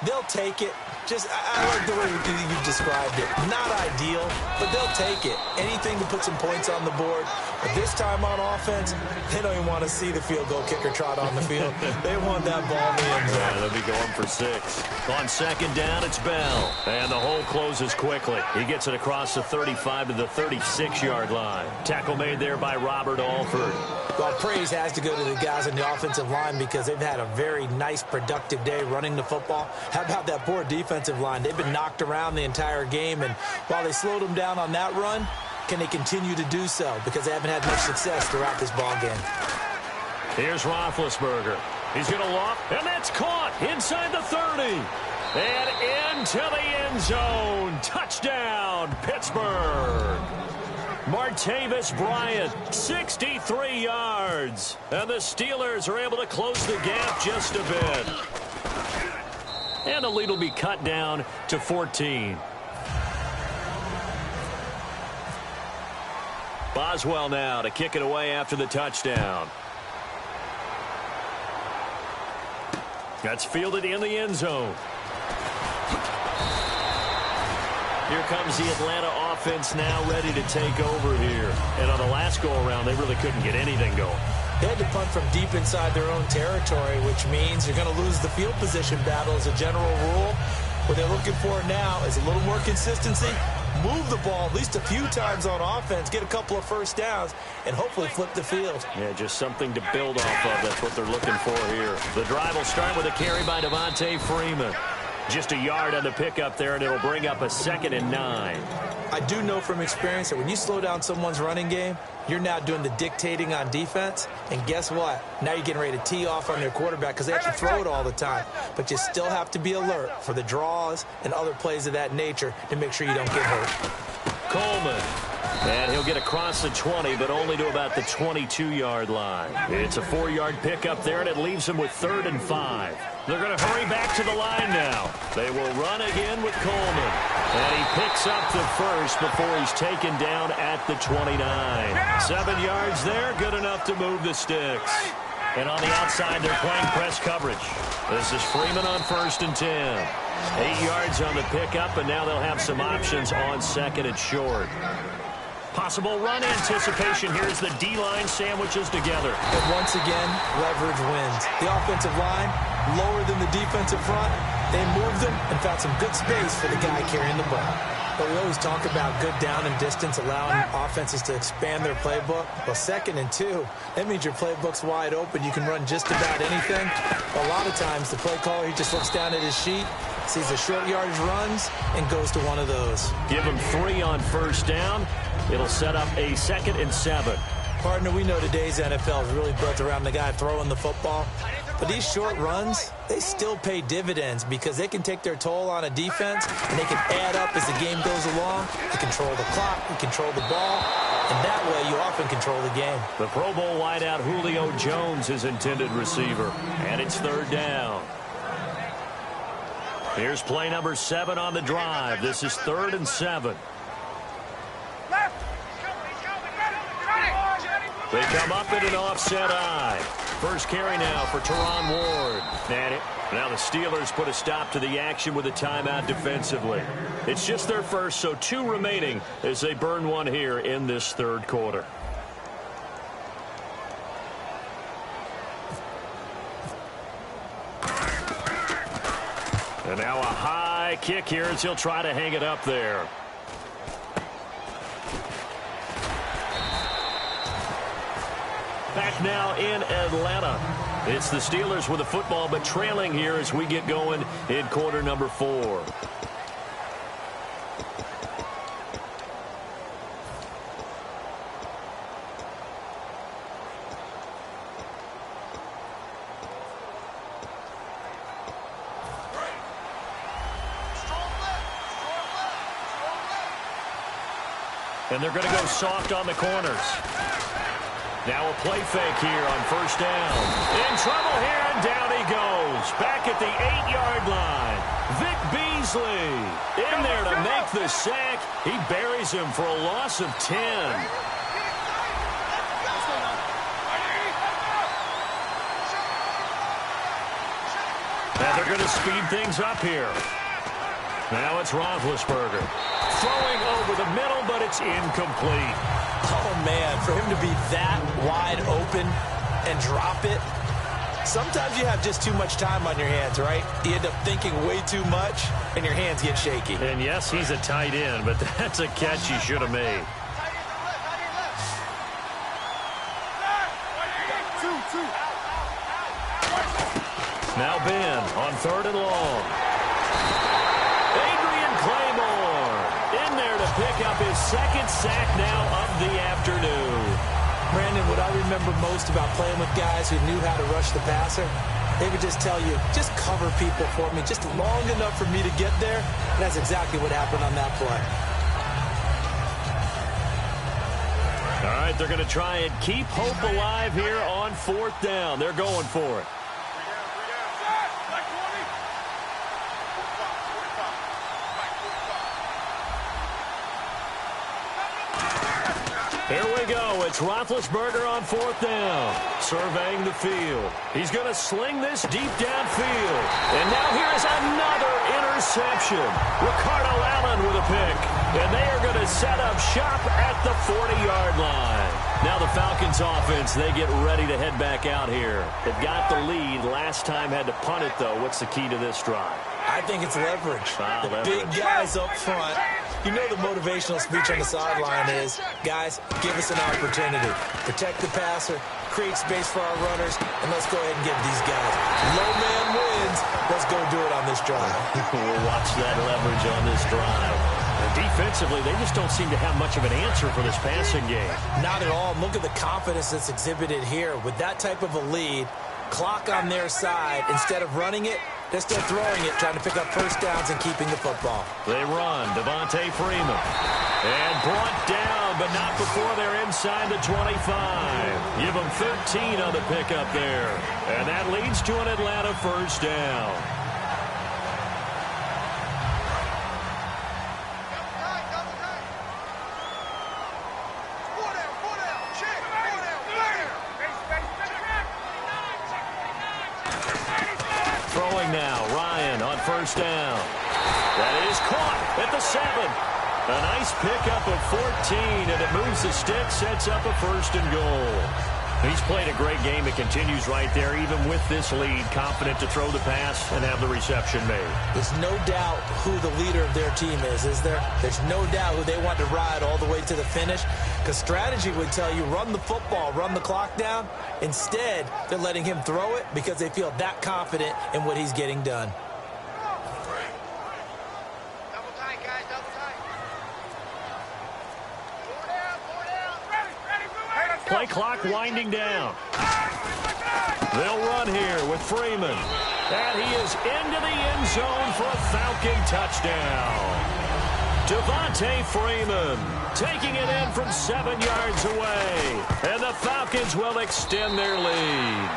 They'll take it. I like the way you described it. Not ideal, but they'll take it. Anything to put some points on the board. But this time on offense, they don't even want to see the field goal kicker trot on the field. They want that ball in the end zone. Yeah, they'll be going for 6. On 2nd down, it's Bell. And the hole closes quickly. He gets it across the 35 to the 36-yard line. Tackle made there by Robert Alford. Well, praise has to go to the guys on the offensive line because they've had a very nice, productive day running the football. How about that poor defensive line? They've been knocked around the entire game, and while they slowed them down on that run, can they continue to do so? Because they haven't had much success throughout this ball game. Here's Roethlisberger. He's going to loft, and that's caught inside the 30. And into the end zone. Touchdown, Pittsburgh. Martavis Bryant, 63 yards. And the Steelers are able to close the gap just a bit. And the lead will be cut down to 14. Boswell now to kick it away after the touchdown. That's fielded in the end zone. Here comes the Atlanta offense now ready to take over here. And on the last go-around, they really couldn't get anything going. They had to punt from deep inside their own territory, which means you're going to lose the field position battle as a general rule. What they're looking for now is a little more consistency, move the ball at least a few times on offense, get a couple of first downs, and hopefully flip the field. Yeah, just something to build off of. That's what they're looking for here. The drive will start with a carry by Devontae Freeman. Just a yard on the pickup there, and it'll bring up a 2nd and 9. I do know from experience that when you slow down someone's running game, you're now doing the dictating on defense. And guess what? Now you're getting ready to tee off on their quarterback because they have to throw it all the time. But you still have to be alert for the draws and other plays of that nature to make sure you don't get hurt. Coleman. And he'll get across the 20, but only to about the 22-yard line. It's a 4-yard pickup there, and it leaves him with 3rd and 5. They're going to hurry back to the line now. They will run again with Coleman. And he picks up the first before he's taken down at the 29. 7 yards there, good enough to move the sticks. And on the outside, they're playing press coverage. This is Freeman on 1st and 10. 8 yards on the pickup, and now they'll have some options on 2nd and short. Possible run anticipation here as the D-line sandwiches together. And once again, leverage wins. The offensive line, lower than the defensive front. They moved them and found some good space for the guy carrying the ball. But we always talk about good down and distance, allowing offenses to expand their playbook. Well, 2nd and 2, that means your playbook's wide open. You can run just about anything. A lot of times, the play caller, he just looks down at his sheet, sees the short yardage runs, and goes to one of those. Give him 3 on 1st down. It'll set up a 2nd and 7. Partner, we know today's NFL is really built around the guy throwing the football. But these short runs, they still pay dividends because they can take their toll on a defense, and they can add up as the game goes along. You control the clock, you control the ball, and that way you often control the game. The Pro Bowl wideout Julio Jones, his intended receiver, and it's 3rd down. Here's play number 7 on the drive. This is 3rd and 7. They come up in an offset eye. First carry now for Teron Ward. And now the Steelers put a stop to the action with a timeout defensively. It's just their first, so 2 remaining as they burn one here in this 3rd quarter. And now a high kick here as he'll try to hang it up there. Back now in Atlanta. It's the Steelers with the football, but trailing here as we get going in quarter number 4. And they're going to go soft on the corners. Now a play fake here on 1st down. In trouble here, and down he goes. Back at the 8-yard line. Vic Beasley in there to make the sack. He buries him for a loss of 10. And they're going to speed things up here. Now it's Roethlisberger. Throwing over the middle, but it's incomplete. Oh, man, for him to be that wide open and drop it, sometimes you have just too much time on your hands, right? You end up thinking way too much, and your hands get shaky. And, yes, he's a tight end, but that's a catch he should have made. Now Ben on 3rd and long. Adrian Claymore in there to pick up his 2nd sack now of the afternoon. Brandon, what I remember most about playing with guys who knew how to rush the passer, they would just tell you, just cover people for me, just long enough for me to get there. And that's exactly what happened on that play. All right, they're going to try and keep hope alive here on 4th down. They're going for it. Here we go. It's Roethlisberger on 4th down. Surveying the field. He's going to sling this deep downfield. And now here's another interception. Ricardo Allen with a pick. And they are going to set up shop at the 40-yard line. Now the Falcons offense, they get ready to head back out here. They've got the lead. Last time had to punt it, though. What's the key to this drive? I think it's leverage. The big guys up front. You know the motivational speech on the sideline is, guys, give us an opportunity. Protect the passer, create space for our runners, and let's go ahead and give these guys. Low man wins. Let's go do it on this drive. We'll watch that leverage on this drive. And defensively, they just don't seem to have much of an answer for this passing game. Not at all. Look at the confidence that's exhibited here. With that type of a lead, clock on their side, instead of running it, they're still throwing it, trying to pick up first downs and keeping the football. They run. Devontae Freeman. And brought down, but not before they're inside the 25. Give them 13 on the pickup there. And that leads to an Atlanta first down. Now, Ryan on first down. That is caught at the 7. A nice pickup of 14, and it moves the stick, sets up a first and goal. He's played a great game. It continues right there, even with this lead, confident to throw the pass and have the reception made. There's no doubt who the leader of their team is there? There's no doubt who they want to ride all the way to the finish, because strategy would tell you run the football, run the clock down. Instead, they're letting him throw it because they feel that confident in what he's getting done. Double tight, guys, double tight. Play clock winding down. They'll run here with Freeman. And he is into the end zone for a Falcon touchdown. Devontae Freeman taking it in from 7 yards away. And the Falcons will extend their lead.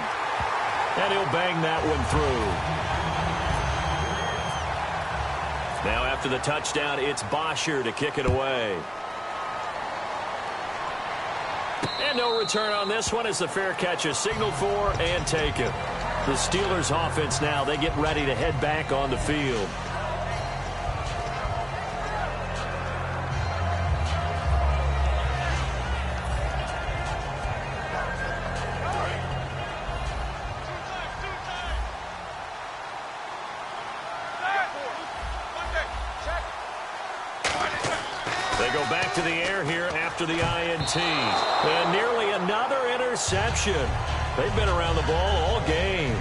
And he'll bang that one through. Now after the touchdown, it's Bosher to kick it away. And no return on this one as the fair catch is signaled for and taken. The Steelers offense now, they get ready to head back on the field. They go back to the air here after the INT. And nearly another interception. They've been around the ball all game.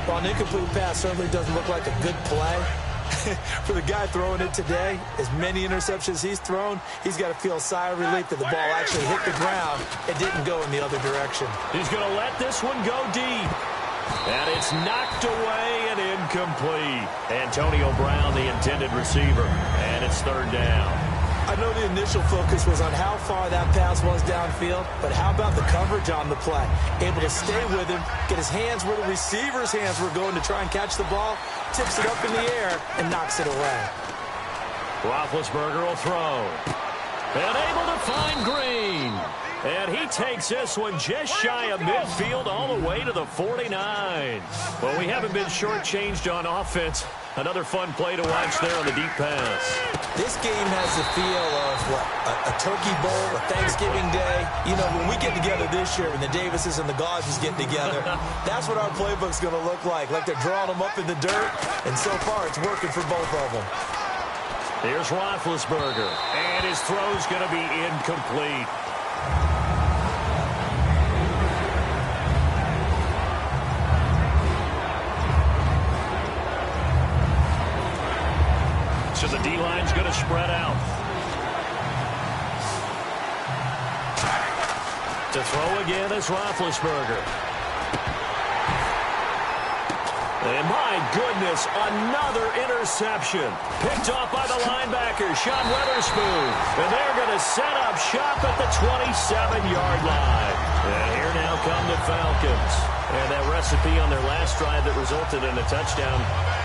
Well, an incomplete pass certainly doesn't look like a good play. For the guy throwing it today, as many interceptions he's thrown, he's got to feel a sigh of relief that the ball actually hit the ground and didn't go in the other direction. He's going to let this one go deep. And it's knocked away and incomplete. Antonio Brown, the intended receiver. And it's third down. I know the initial focus was on how far that pass was downfield, but how about the coverage on the play? Able to stay with him, get his hands where the receiver's hands were going to try and catch the ball, tips it up in the air, and knocks it away. Roethlisberger will throw. And able to find Green. And he takes this one just shy of midfield all the way to the 49. Well, we haven't been shortchanged on offense. Another fun play to watch there on the deep pass. This game has the feel of, what, a turkey bowl, a Thanksgiving day. You know, when we get together this year, when the Davises and the Gauges get together, that's what our playbook's going to look like they're drawing them up in the dirt, and so far it's working for both of them. Here's Roethlisberger, and his throw's going to be incomplete. So the D-line's going to spread out. To throw again is Roethlisberger. And my goodness, another interception. Picked off by the linebacker, Sean Weatherspoon. And they're going to set up shop at the 27-yard line. And here now come the Falcons. And that recipe on their last drive that resulted in a touchdown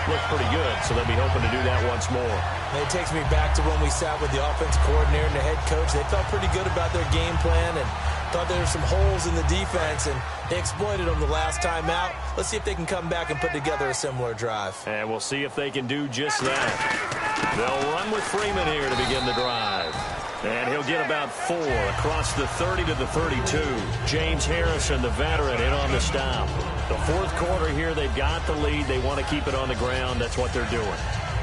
looked pretty good, so they'll be hoping to do that once more. And it takes me back to when we sat with the offensive coordinator and the head coach. They felt pretty good about their game plan, and Thought there were some holes in the defense, and they exploited them the last time out. Let's see if they can come back and put together a similar drive. And we'll see if they can do just that. They'll run with Freeman here to begin the drive. And he'll get about 4 across the 30 to the 32. James Harrison, the veteran, in on the stop. The fourth quarter here, they've got the lead. They want to keep it on the ground. That's what they're doing.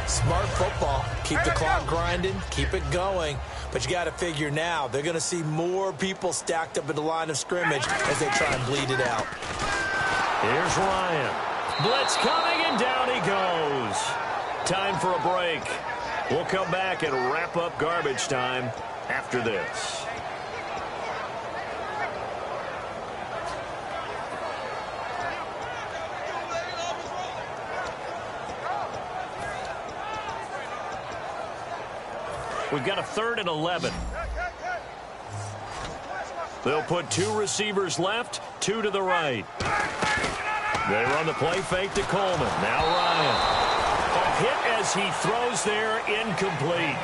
Smart football. Keep the clock grinding. Keep it going. But you got to figure now, they're going to see more people stacked up at the line of scrimmage as they try and bleed it out. Here's Ryan. Blitz coming, and down he goes. Time for a break. We'll come back and wrap up garbage time after this. We've got a 3rd and 11. They'll put 2 receivers left, 2 to the right. They run the play fake to Coleman. Now Ryan. A hit as he throws there, incomplete.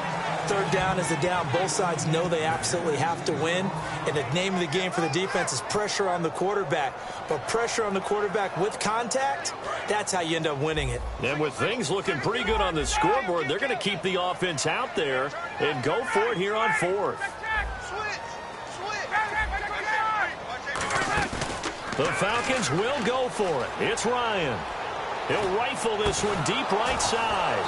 3rd down is a down. Both sides know they absolutely have to win. And the name of the game for the defense is pressure on the quarterback. But pressure on the quarterback with contact, that's how you end up winning it. And with things looking pretty good on the scoreboard, they're going to keep the offense out there and go for it here on 4th. The Falcons will go for it. It's Ryan. He'll rifle this one deep right side.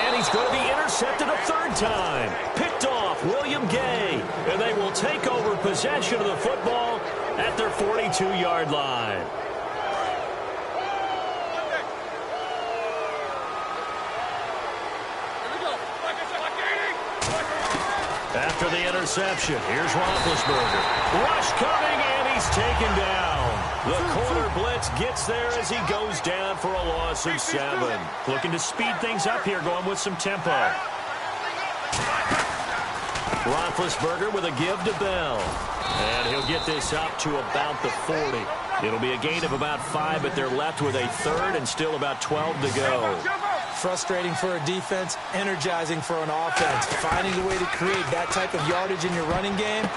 And he's going to be intercepted a 3rd time. Picked off William Gay. And they will take over possession of the football at their 42-yard line. After the interception, here's Roethlisberger. Rush coming, and he's taken down. The corner blitz gets there as he goes down for a loss of 7. Looking to speed things up here, going with some tempo. Roethlisberger with a give to Bell. And he'll get this up to about the 40. It'll be a gain of about 5, but they're left with a 3rd and still about 12 to go. Frustrating for a defense, energizing for an offense. Finding a way to create that type of yardage in your running game.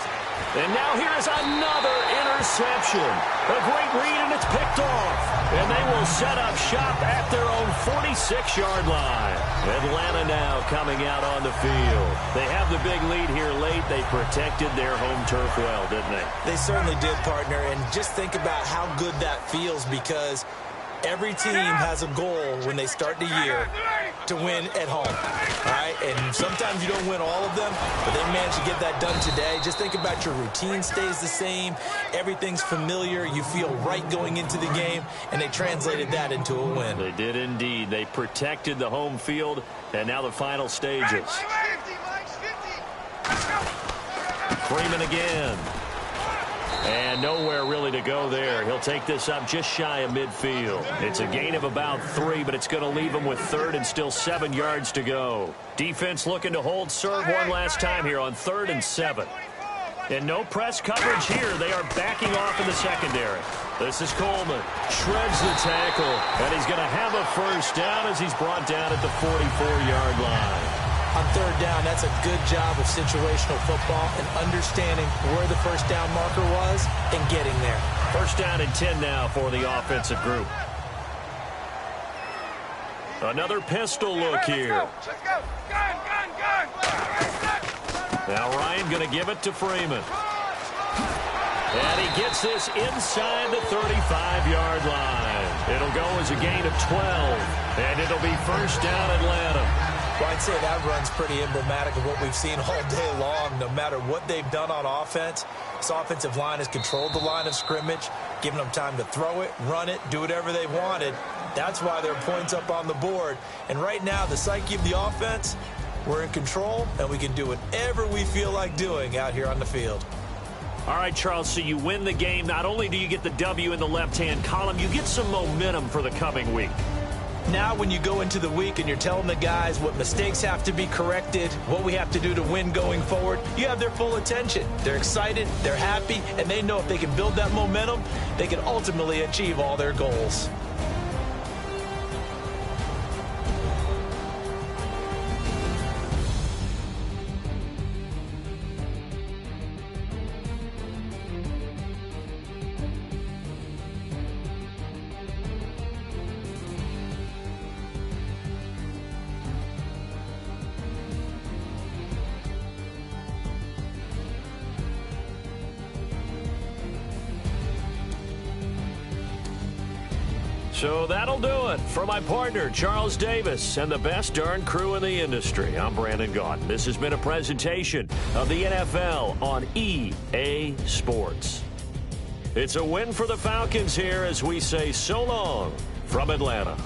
And now here's another interception. A great read, and it's picked off. And they will set up shop at their own 46-yard line. Atlanta now coming out on the field. They have the big lead here late. They protected their home turf well, didn't they? They certainly did, partner. And just think about how good that feels, because every team has a goal when they start the year to win at home, all right? And sometimes you don't win all of them, but they managed to get that done today. Just think about your routine stays the same. Everything's familiar. You feel right going into the game, and they translated that into a win. They did indeed. They protected the home field, and now the final stages. Freeman again. And nowhere really to go there. He'll take this up just shy of midfield. It's a gain of about 3, but it's going to leave him with 3rd and still 7 yards to go. Defense looking to hold serve one last time here on 3rd and 7. And no press coverage here. They are backing off in the secondary. This is Coleman. Shreds the tackle. And he's going to have a first down as he's brought down at the 44-yard line. On 3rd down, that's a good job of situational football and understanding where the first down marker was and getting there. First down and 10 now for the offensive group. Another pistol look here. Let's go. Gun. Now Ryan going to give it to Freeman. And he gets this inside the 35-yard line. It'll go as a gain of 12. And it'll be first down Atlanta. Well, I'd say that run's pretty emblematic of what we've seen all day long. No matter what they've done on offense, this offensive line has controlled the line of scrimmage, given them time to throw it, run it, do whatever they wanted. That's why there are points up on the board. And right now, the psyche of the offense, we're in control, and we can do whatever we feel like doing out here on the field. All right, Charles, so you win the game. Not only do you get the W in the left-hand column, you get some momentum for the coming week. Now when you go into the week and you're telling the guys what mistakes have to be corrected, what we have to do to win going forward, you have their full attention. They're excited, they're happy, and they know if they can build that momentum, they can ultimately achieve all their goals. So that'll do it. For my partner, Charles Davis, and the best darn crew in the industry, I'm Brandon Gaudin. This has been a presentation of the NFL on EA Sports. It's a win for the Falcons here as we say so long from Atlanta.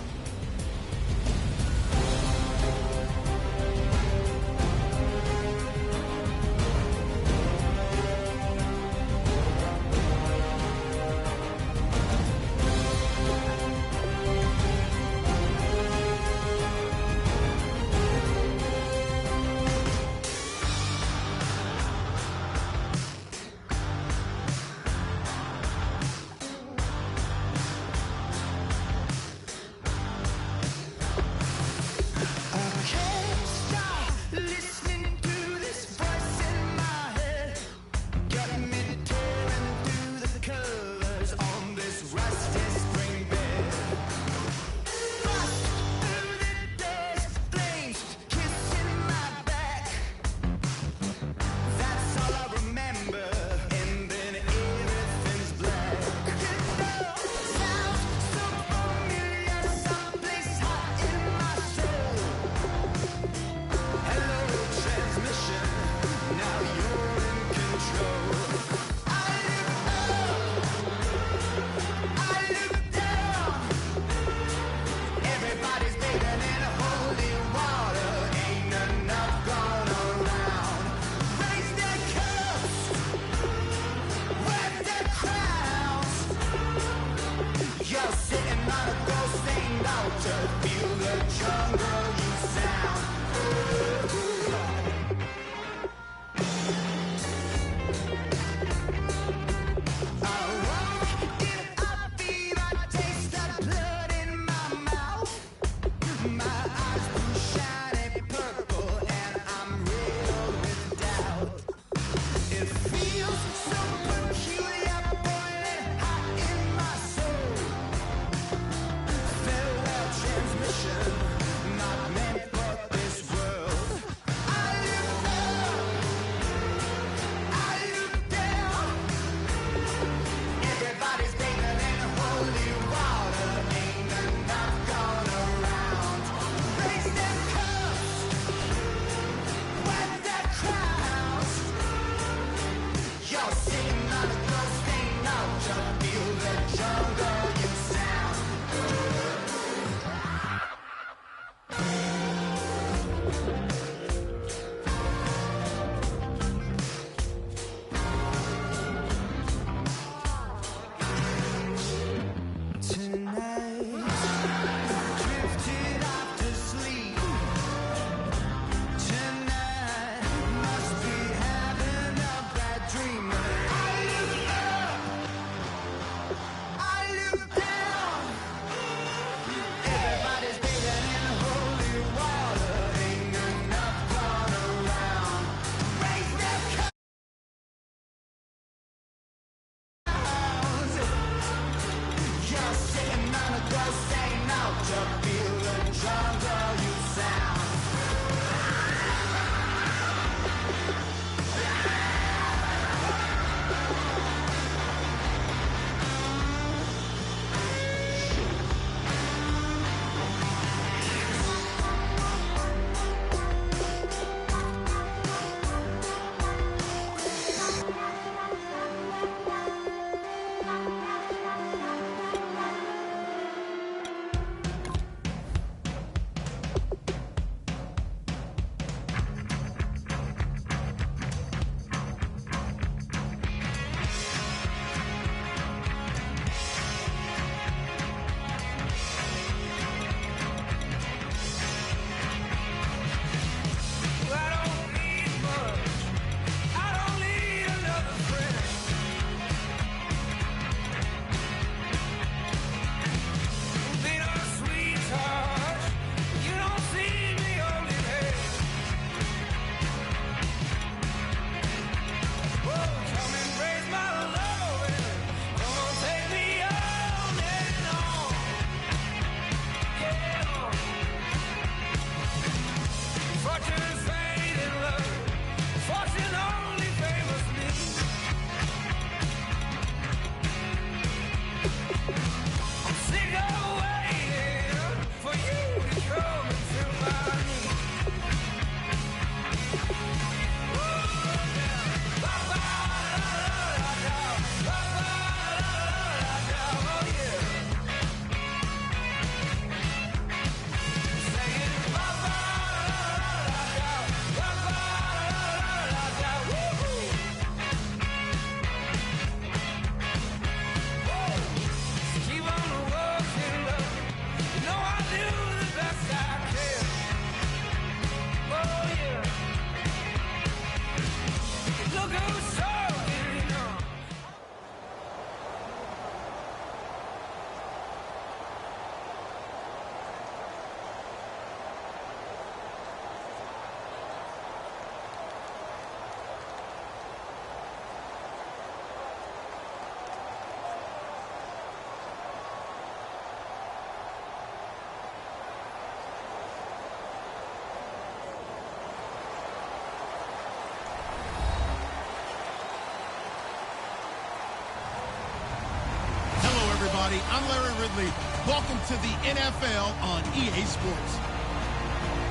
everybody. I'm Larry Ridley. Welcome to the NFL on EA Sports.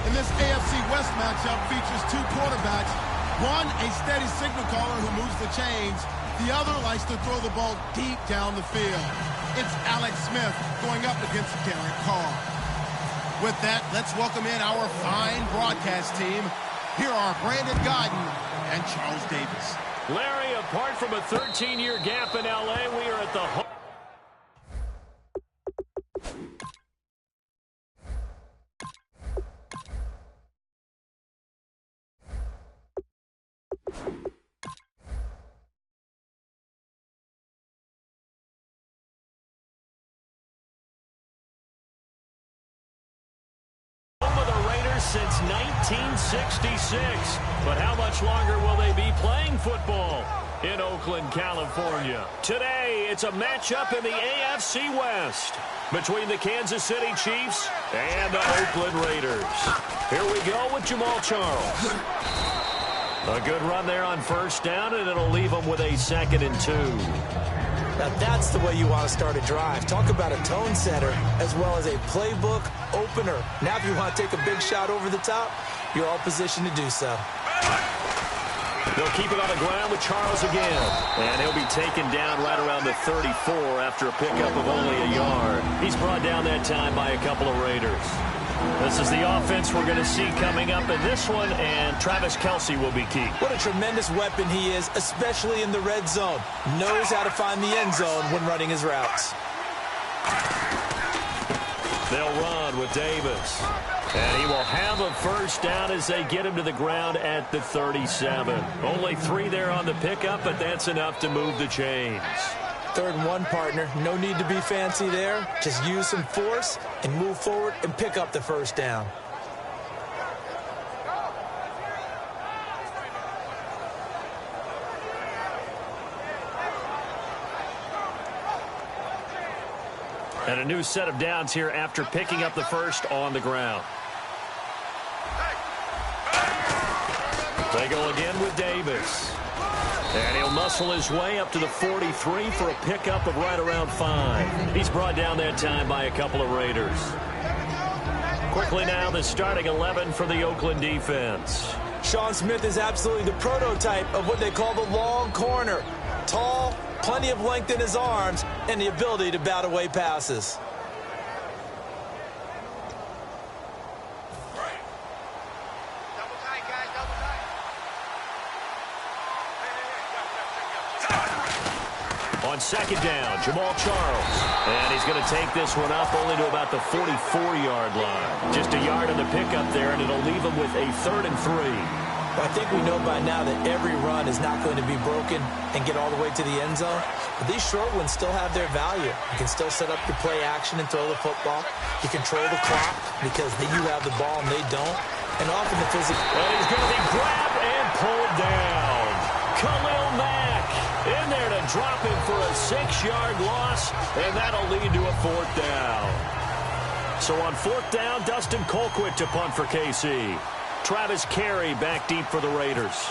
And this AFC West matchup features two quarterbacks. One, a steady signal caller who moves the chains. The other likes to throw the ball deep down the field. It's Alex Smith going up against Derek Carr. With that, let's welcome in our fine broadcast team. Here are Brandon Godden and Charles Davis. Larry, apart from a 13-year gap in L.A., we are at the home. Since 1966. But how much longer will they be playing football in Oakland, California? Today, it's a matchup in the AFC West between the Kansas City Chiefs and the Oakland Raiders. Here we go with Jamal Charles. A good run there on first down, and it'll leave them with a 2nd and 2. Now that's the way you want to start a drive. Talk about a tone setter as well as a playbook opener. Now if you want to take a big shot over the top, you're all positioned to do so. They'll keep it on the ground with Charles again. And he'll be taken down right around the 34 after a pickup of only a yard. He's brought down that time by a couple of Raiders. This is the offense we're going to see coming up in this one, and Travis Kelce will be key. What a tremendous weapon he is, especially in the red zone. Knows how to find the end zone when running his routes. They'll run with Davis. And he will have a first down as they get him to the ground at the 37. Only 3 there on the pickup, but that's enough to move the chains. 3rd and 1, partner. No need to be fancy there. Just use some force and move forward and pick up the first down. And a new set of downs here after picking up the first on the ground. They go again with Davis. And he'll muscle his way up to the 43 for a pickup of right around 5. He's brought down that time by a couple of Raiders. Quickly now, the starting 11 for the Oakland defense. Sean Smith is absolutely the prototype of what they call the long corner. Tall, plenty of length in his arms, and the ability to bat away passes. On 2nd down, Jamal Charles. And he's going to take this one up only to about the 44-yard line. Just a yard on the pickup there, and it'll leave him with a 3rd and 3. Well, I think we know by now that every run is not going to be broken and get all the way to the end zone. But these short ones still have their value. You can still set up your play action and throw the football. You control the clock because then you have the ball and they don't. And often the physical... And he's going to be grabbed and pulled down. Khalil Mack in there to drop him for a 6-yard loss, and that'll lead to a 4th down. So on 4th down, Dustin Colquitt to punt for KC. Travis Carey back deep for the Raiders.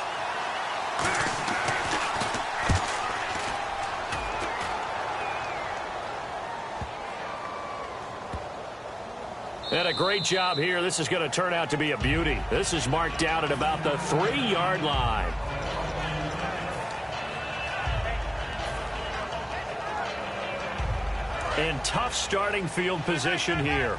And a great job here. This is going to turn out to be a beauty. This is marked out at about the 3-yard line. And tough starting field position here.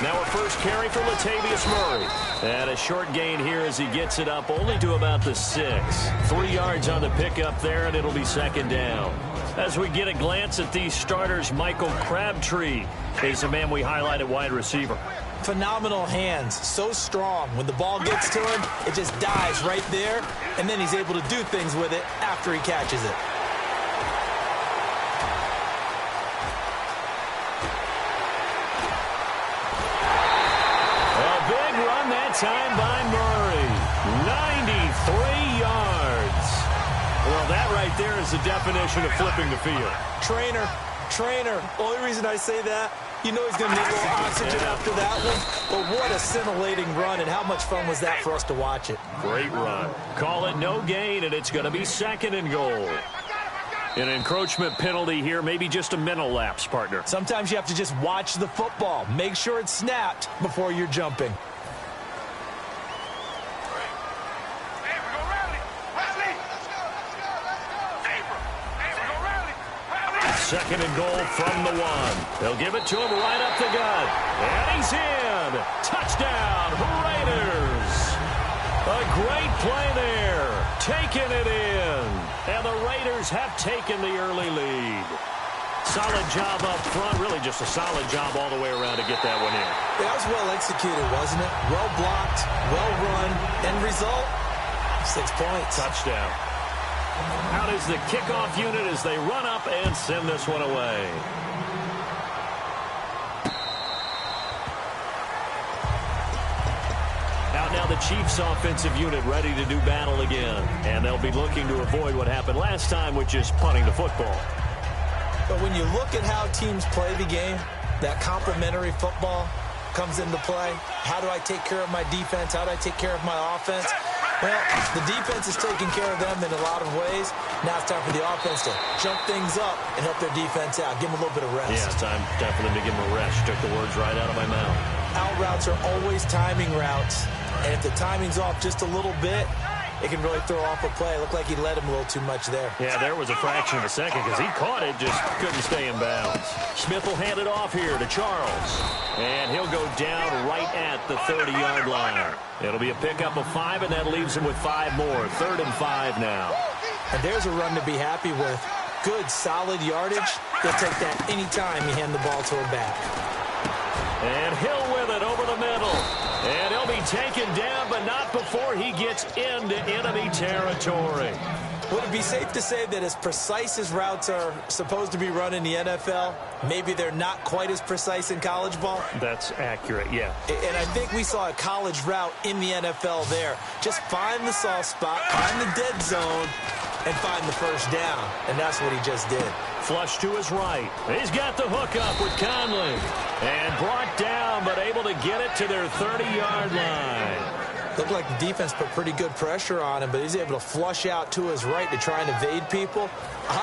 Now a first carry for Latavius Murray. And a short gain here as he gets it up only to about the 6. 3 yards on the pickup there, and it'll be 2nd down. As we get a glance at these starters, Michael Crabtree is the man we highlight at wide receiver. Phenomenal hands, so strong. When the ball gets to him, it just dives right there, and then he's able to do things with it after he catches it. A big run that time by Murray. 93 yards. Well, that right there is the definition of flipping the field. Trainer. Only reason I say that, You know he's going to need a little oxygen after that one. But what a scintillating run, and how much fun was that for us to watch it. Great run. Call it no gain, and it's going to be 2nd and goal. An encroachment penalty here, maybe just a mental lapse, partner. Sometimes you have to just watch the football. Make sure it's snapped before you're jumping. Second and goal from the 1. They'll give it to him right up the gut. And he's in. Touchdown, Raiders. A great play there. Taking it in. And the Raiders have taken the early lead. Solid job up front. Really just a solid job all the way around to get that one in. That was well executed, wasn't it? Well blocked, well run. End result, 6 points. Touchdown. Out is the kickoff unit as they run up and send this one away. Out now the Chiefs offensive unit ready to do battle again. And they'll be looking to avoid what happened last time, which is punting the football. But when you look at how teams play the game, that complementary football comes into play. How do I take care of my defense? How do I take care of my offense? Well, the defense is taking care of them in a lot of ways. Now it's time for the offense to jump things up and help their defense out. Give them a little bit of rest. Yeah, it's time for them to give them a rest. You took the words right out of my mouth. Out routes are always timing routes. And if the timing's off just a little bit, it can really throw off a play. It looked like he led him a little too much there. Yeah, there was a fraction of a second because he caught it, just couldn't stay in bounds. Smith will hand it off here to Charles. And he'll go down right at the 30-yard line. It'll be a pickup of 5, and that leaves him with 5 more. 3rd and 5 now. And there's a run to be happy with. Good, solid yardage. He'll take that any time you hand the ball to him back. And Hill with it over the middle. And he'll be taken down, but not before he gets into enemy territory. Would it be safe to say that as precise as routes are supposed to be run in the NFL, maybe they're not quite as precise in college ball? That's accurate, yeah. And I think we saw a college route in the NFL there. Just find the soft spot, find the dead zone, and find the first down. And that's what he just did. Flush to his right. He's got the hook up with Conley. And brought down, but able to get it to their 30-yard line. Looked like the defense put pretty good pressure on him, but he's able to flush out to his right to try and evade people.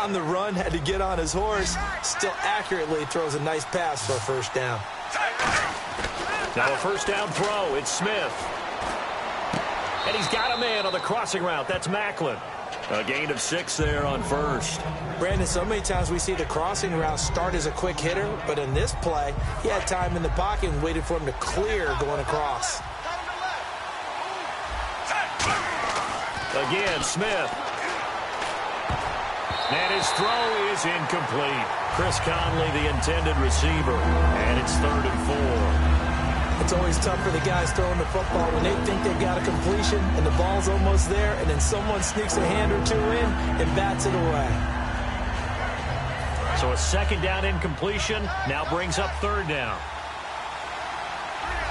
On the run, had to get on his horse. Still accurately throws a nice pass for a first down. Now a first down throw. It's Smith. And he's got a man on the crossing route. That's Macklin. A gain of 6 there on first. Brandon, so many times we see the crossing route start as a quick hitter, but in this play, he had time in the pocket and waited for him to clear going across. Again, Smith. And his throw is incomplete. Chris Conley, the intended receiver. And it's 3rd and 4. It's always tough for the guys throwing the football when they think they've got a completion and the ball's almost there, and then someone sneaks a hand or two in and bats it away. So a 2nd down incompletion now brings up 3rd down.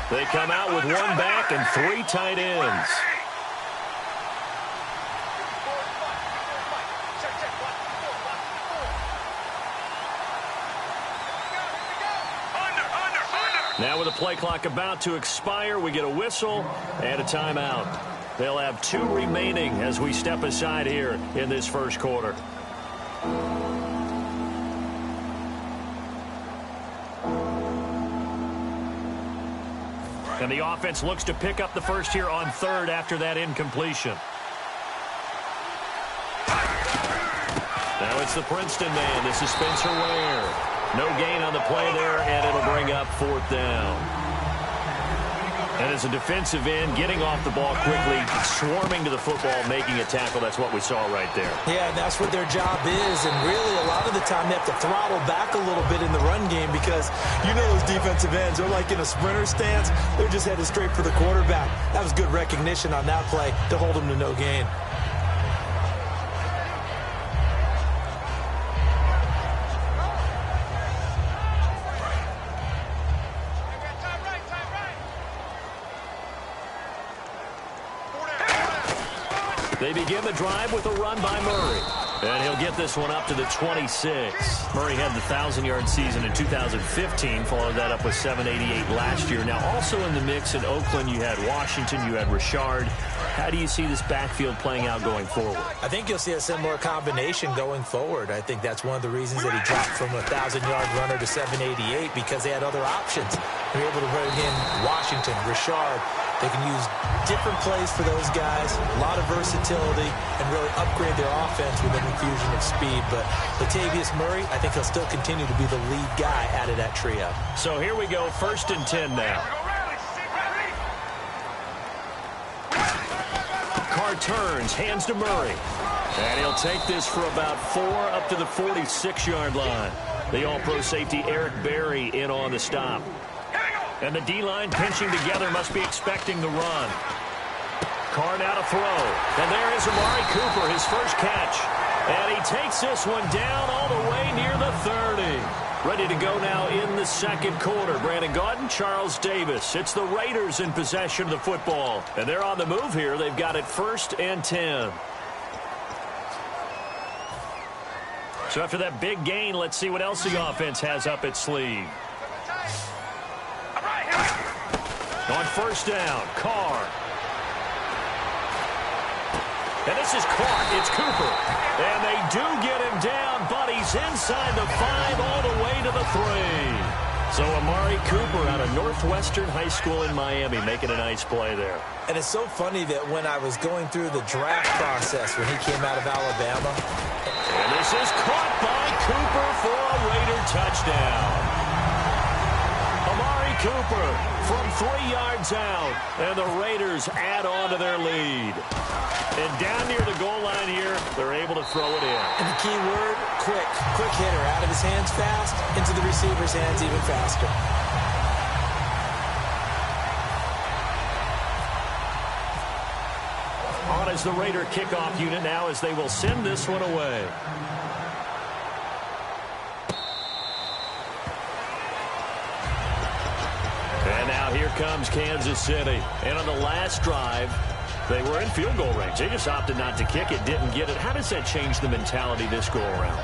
They come out with 1 back and 3 tight ends. Now with the play clock about to expire, we get a whistle and a timeout. They'll have 2 remaining as we step aside here in this first quarter. And the offense looks to pick up the first here on 3rd after that incompletion. Now it's the Princeton man. This is Spencer Ware. No gain on the play there, and it'll bring up 4th down. And as a defensive end, getting off the ball quickly, swarming to the football, making a tackle, that's what we saw right there. Yeah, that's what their job is, and really a lot of the time they have to throttle back a little bit in the run game because you know those defensive ends, they're like in a sprinter stance. They're just headed straight for the quarterback. That was good recognition on that play to hold them to no gain. They begin the drive with a run by Murray. And he'll get this one up to the 26. Murray had the 1,000-yard season in 2015, followed that up with 788 last year. Now, also in the mix in Oakland, you had Washington, you had Richard. How do you see this backfield playing out going forward? I think you'll see a similar combination going forward. I think that's one of the reasons that he dropped from a 1,000-yard runner to 788, because they had other options. They were able to bring in Washington, Richard. They can use different plays for those guys, a lot of versatility, and really upgrade their offense with an infusion of speed. But Latavius Murray, I think he'll still continue to be the lead guy out of that trio. So here we go, 1st and 10 now. Carr turns, hands to Murray. And he'll take this for about 4 up to the 46-yard line. The all-pro safety Eric Berry in on the stop. And the D-line pinching together, must be expecting the run. Carr now to throw. And there is Amari Cooper, his first catch. And he takes this one down all the way near the 30. Ready to go now in the second quarter. Brandon Gaudin, Charles Davis. It's the Raiders in possession of the football. And they're on the move here. They've got it 1st and 10. So after that big gain, let's see what else the offense has up its sleeve. On 1st down, Carr. And this is caught. It's Cooper. And they do get him down, but he's inside the 5 all the way to the 3. So Amari Cooper out of Northwestern High School in Miami making a nice play there. And it's so funny that when I was going through the draft process when he came out of Alabama. And this is caught by Cooper for a Raider touchdown. Amari Cooper from 3 yards out, and the Raiders add on to their lead. And down near the goal line here, they're able to throw it in. And the key word, quick. Quick hitter, out of his hands fast, into the receiver's hands even faster. On is the Raider kickoff unit now as they will send this one away. And now here comes Kansas City. And on the last drive, they were in field goal range. They just opted not to kick it, didn't get it. How does that change the mentality this go-around?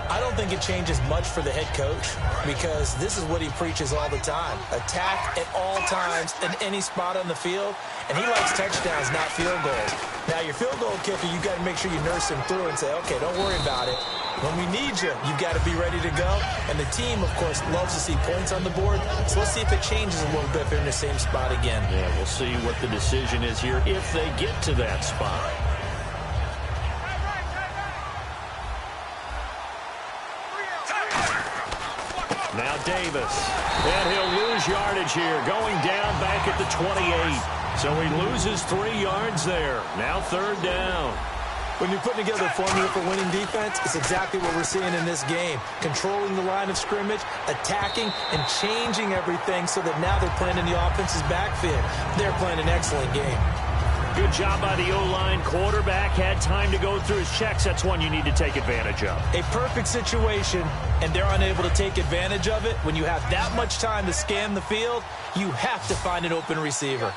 I don't think it changes much for the head coach, because this is what he preaches all the time. Attack at all times in any spot on the field, and he likes touchdowns, not field goals. Now, your field goal kicker, you got to make sure you nurse him through and say, okay, don't worry about it. When we need you, you've got to be ready to go. And the team, of course, loves to see points on the board. So let's see if it changes a little bit if they're in the same spot again. Yeah, we'll see what the decision is here if they get to that spot. Now Davis. And he'll lose yardage here, going down back at the 28. So he loses 3 yards there. Now 3rd down. When you're putting together a formula for winning defense, it's exactly what we're seeing in this game. Controlling the line of scrimmage, attacking, and changing everything so that now they're playing in the offense's backfield. They're playing an excellent game. Good job by the O-line. Quarterback had time to go through his checks. That's one you need to take advantage of. A perfect situation, and they're unable to take advantage of it. When you have that much time to scan the field, you have to find an open receiver.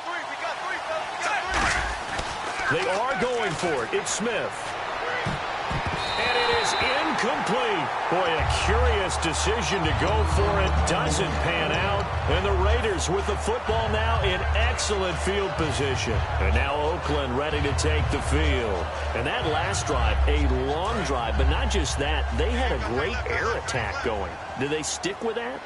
They are going for it. It's Smith. And it is incomplete. Boy, a curious decision to go for it. Doesn't pan out. And the Raiders with the football now in excellent field position. And now Oakland ready to take the field. And that last drive, a long drive. But not just that, they had a great air attack going. Do they stick with that?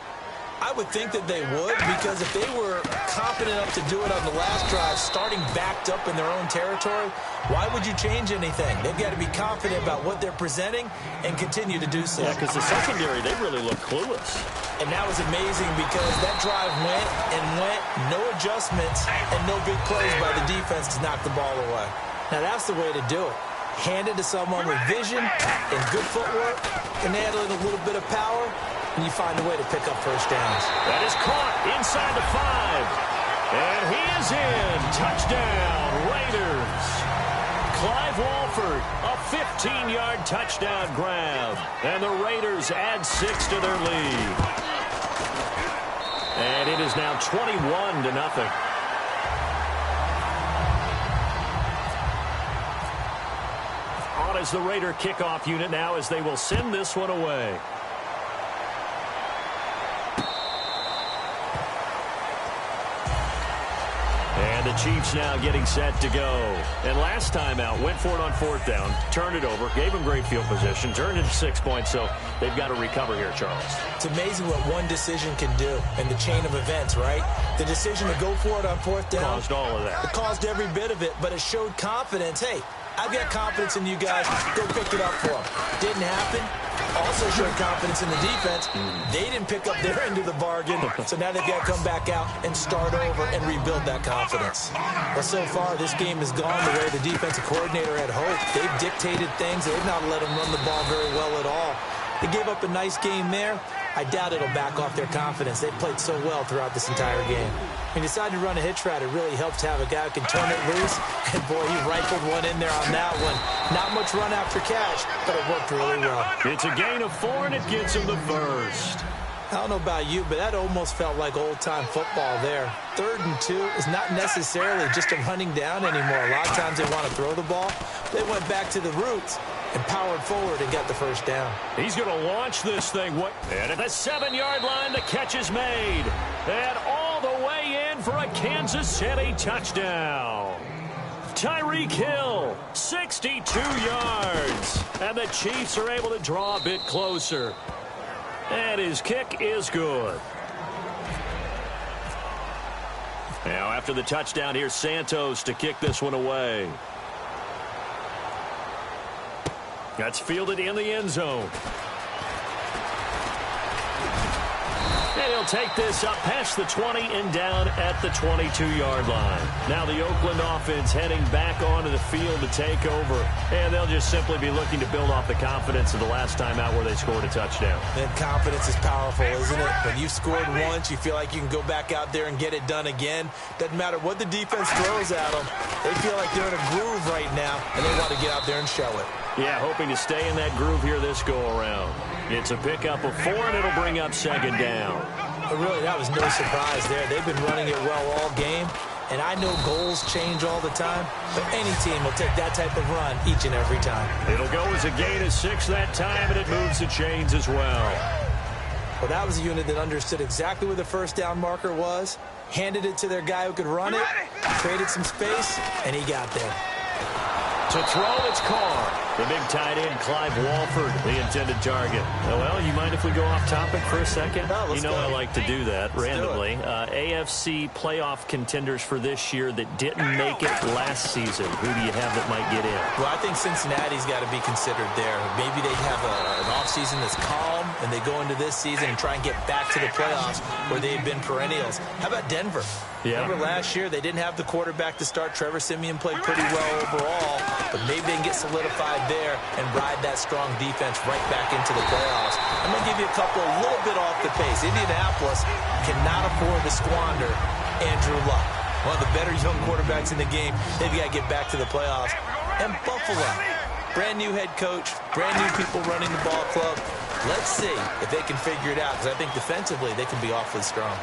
I would think that they would, because if they were confident enough to do it on the last drive, starting backed up in their own territory, why would you change anything? They've got to be confident about what they're presenting and continue to do so. Yeah, because the secondary, they really look clueless. And that was amazing because that drive went and went, no adjustments, and no big plays by the defense to knock the ball away. Now, that's the way to do it. Hand it to someone with vision and good footwork, and handling a little bit of power, and you find a way to pick up first downs. That is caught inside the 5. And he is in. Touchdown, Raiders. Clive Walford, a 15-yard touchdown grab. And the Raiders add 6 to their lead. And it is now 21-0. On as the Raider kickoff unit now as they will send this one away. And the Chiefs now getting set to go. And last time out, went for it on 4th down, turned it over, gave them great field position, turned it to 6 points, so they've got to recover here, Charles. It's amazing what one decision can do in the chain of events, right? The decision to go for it on 4th down. Caused all of that. It caused every bit of it, but it showed confidence. Hey, I've got confidence in you guys. Go pick it up for them. Didn't happen. Also showed confidence in the defense. They didn't pick up their end of the bargain, so now they've got to come back out and start over and rebuild that confidence. Well, so far, this game has gone the way the defensive coordinator had hoped. They've dictated things. They've not let them run the ball very well at all. They gave up a nice game there. I doubt it'll back off their confidence. They played so well throughout this entire game. He decided to run a hitch route. It really helps to have a guy who can turn it loose. And, boy, he rifled one in there on that one. Not much run after catch, but it worked really well. It's a gain of 4, and it gets him the first. I don't know about you, but that almost felt like old-time football there. 3rd and 2 is not necessarily just a running down anymore. A lot of times they want to throw the ball. They went back to the roots and powered forward and got the first down. He's going to launch this thing. And at the 7-yard line, the catch is made. And all the way in for a Kansas City touchdown. Tyreek Hill, 62 yards. And the Chiefs are able to draw a bit closer. And his kick is good. Now, after the touchdown, here's Santos to kick this one away. That's fielded in the end zone. And he'll take this up past the 20 and down at the 22-yard line. Now the Oakland offense heading back onto the field to take over. And they'll just simply be looking to build off the confidence of the last time out where they scored a touchdown. And confidence is powerful, isn't it? When you've scored once, you feel like you can go back out there and get it done again. Doesn't matter what the defense throws at them. They feel like they're in a groove right now, and they want to get out there and show it. Yeah, hoping to stay in that groove here this go-around. It's a pickup of 4, and it'll bring up 2nd down. But really, that was no surprise there. They've been running it well all game, and I know goals change all the time, but any team will take that type of run each and every time. It'll go as a gain of 6 that time, and it moves the chains as well. Well, that was a unit that understood exactly where the first down marker was, handed it to their guy who could run it, created some space, and he got there. To throw, it's Carr. The big tight end, Clive Walford, the intended target. Well, you mind if we go off topic for a second? No, let's go. I like to do that randomly. Do AFC playoff contenders for this year that didn't make it last season. Who do you have that might get in? Well, I think Cincinnati's got to be considered there. Maybe they have an offseason that's calm, and they go into this season and try and get back to the playoffs where they've been perennials. How about Denver? Yeah. Remember last year, they didn't have the quarterback to start. Trevor Siemian played pretty well overall, but maybe they can get solidified there and ride that strong defense right back into the playoffs. I'm going to give you a couple a little bit off the pace. Indianapolis cannot afford to squander Andrew Luck, one of the better young quarterbacks in the game. They've got to get back to the playoffs. And Buffalo, brand new head coach, brand new people running the ball club. Let's see if they can figure it out, because I think defensively they can be awfully strong.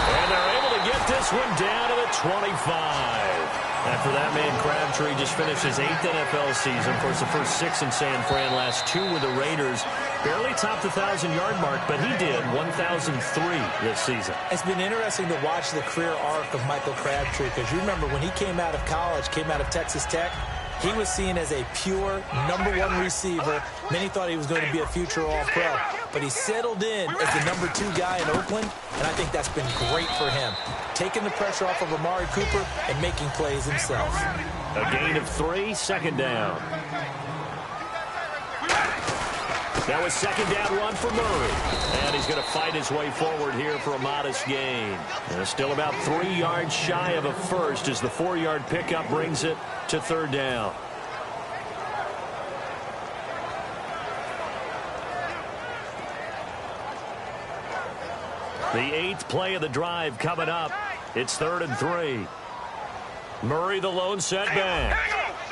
And they're able to get this one down to the 25. After that man, Crabtree just finished his 8th NFL season. Of course, the first 6 in San Fran, last 2 with the Raiders. Barely topped the 1,000-yard mark, but he did 1,003 this season. It's been interesting to watch the career arc of Michael Crabtree, because you remember when he came out of college, came out of Texas Tech, he was seen as a pure #1 receiver. Many thought he was going to be a future All-Pro. But he settled in as the #2 guy in Oakland, and I think that's been great for him. Taking the pressure off of Amari Cooper and making plays himself. A gain of 3, 2nd down. That was 2nd down run for Murray. And he's going to fight his way forward here for a modest gain. And still about 3 yards shy of a first as the 4-yard pickup brings it to 3rd down. The 8th play of the drive coming up. It's 3rd and 3. Murray the lone setback.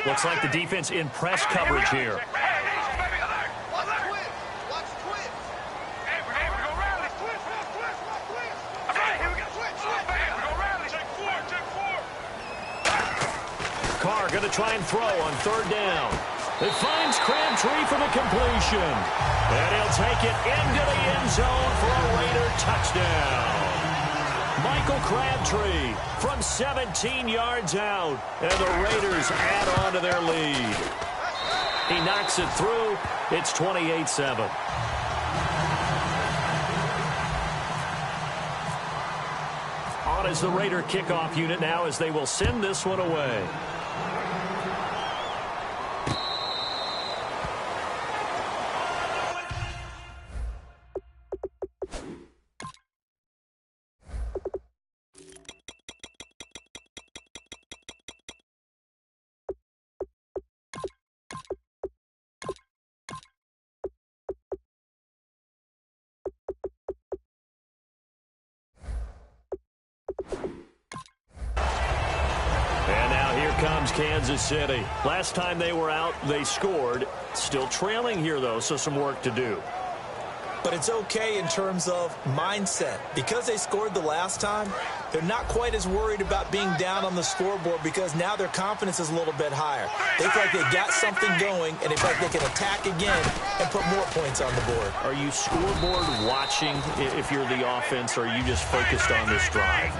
Looks like the defense in press coverage here. Carr going to try and throw on third down. It finds Crabtree for the completion. And he'll take it into the end zone for a Raider touchdown. Michael Crabtree from 17 yards out. And the Raiders add on to their lead. He knocks it through. It's 28-7. On is the Raider kickoff unit now as they will send this one away. Comes Kansas City. Last time they were out, they scored. Still trailing here, though, so some work to do. But it's okay in terms of mindset. Because they scored the last time, they're not quite as worried about being down on the scoreboard because now their confidence is a little bit higher. They feel like they got something going, and they feel like they can attack again and put more points on the board. Are you scoreboard watching if you're the offense, or are you just focused on this drive?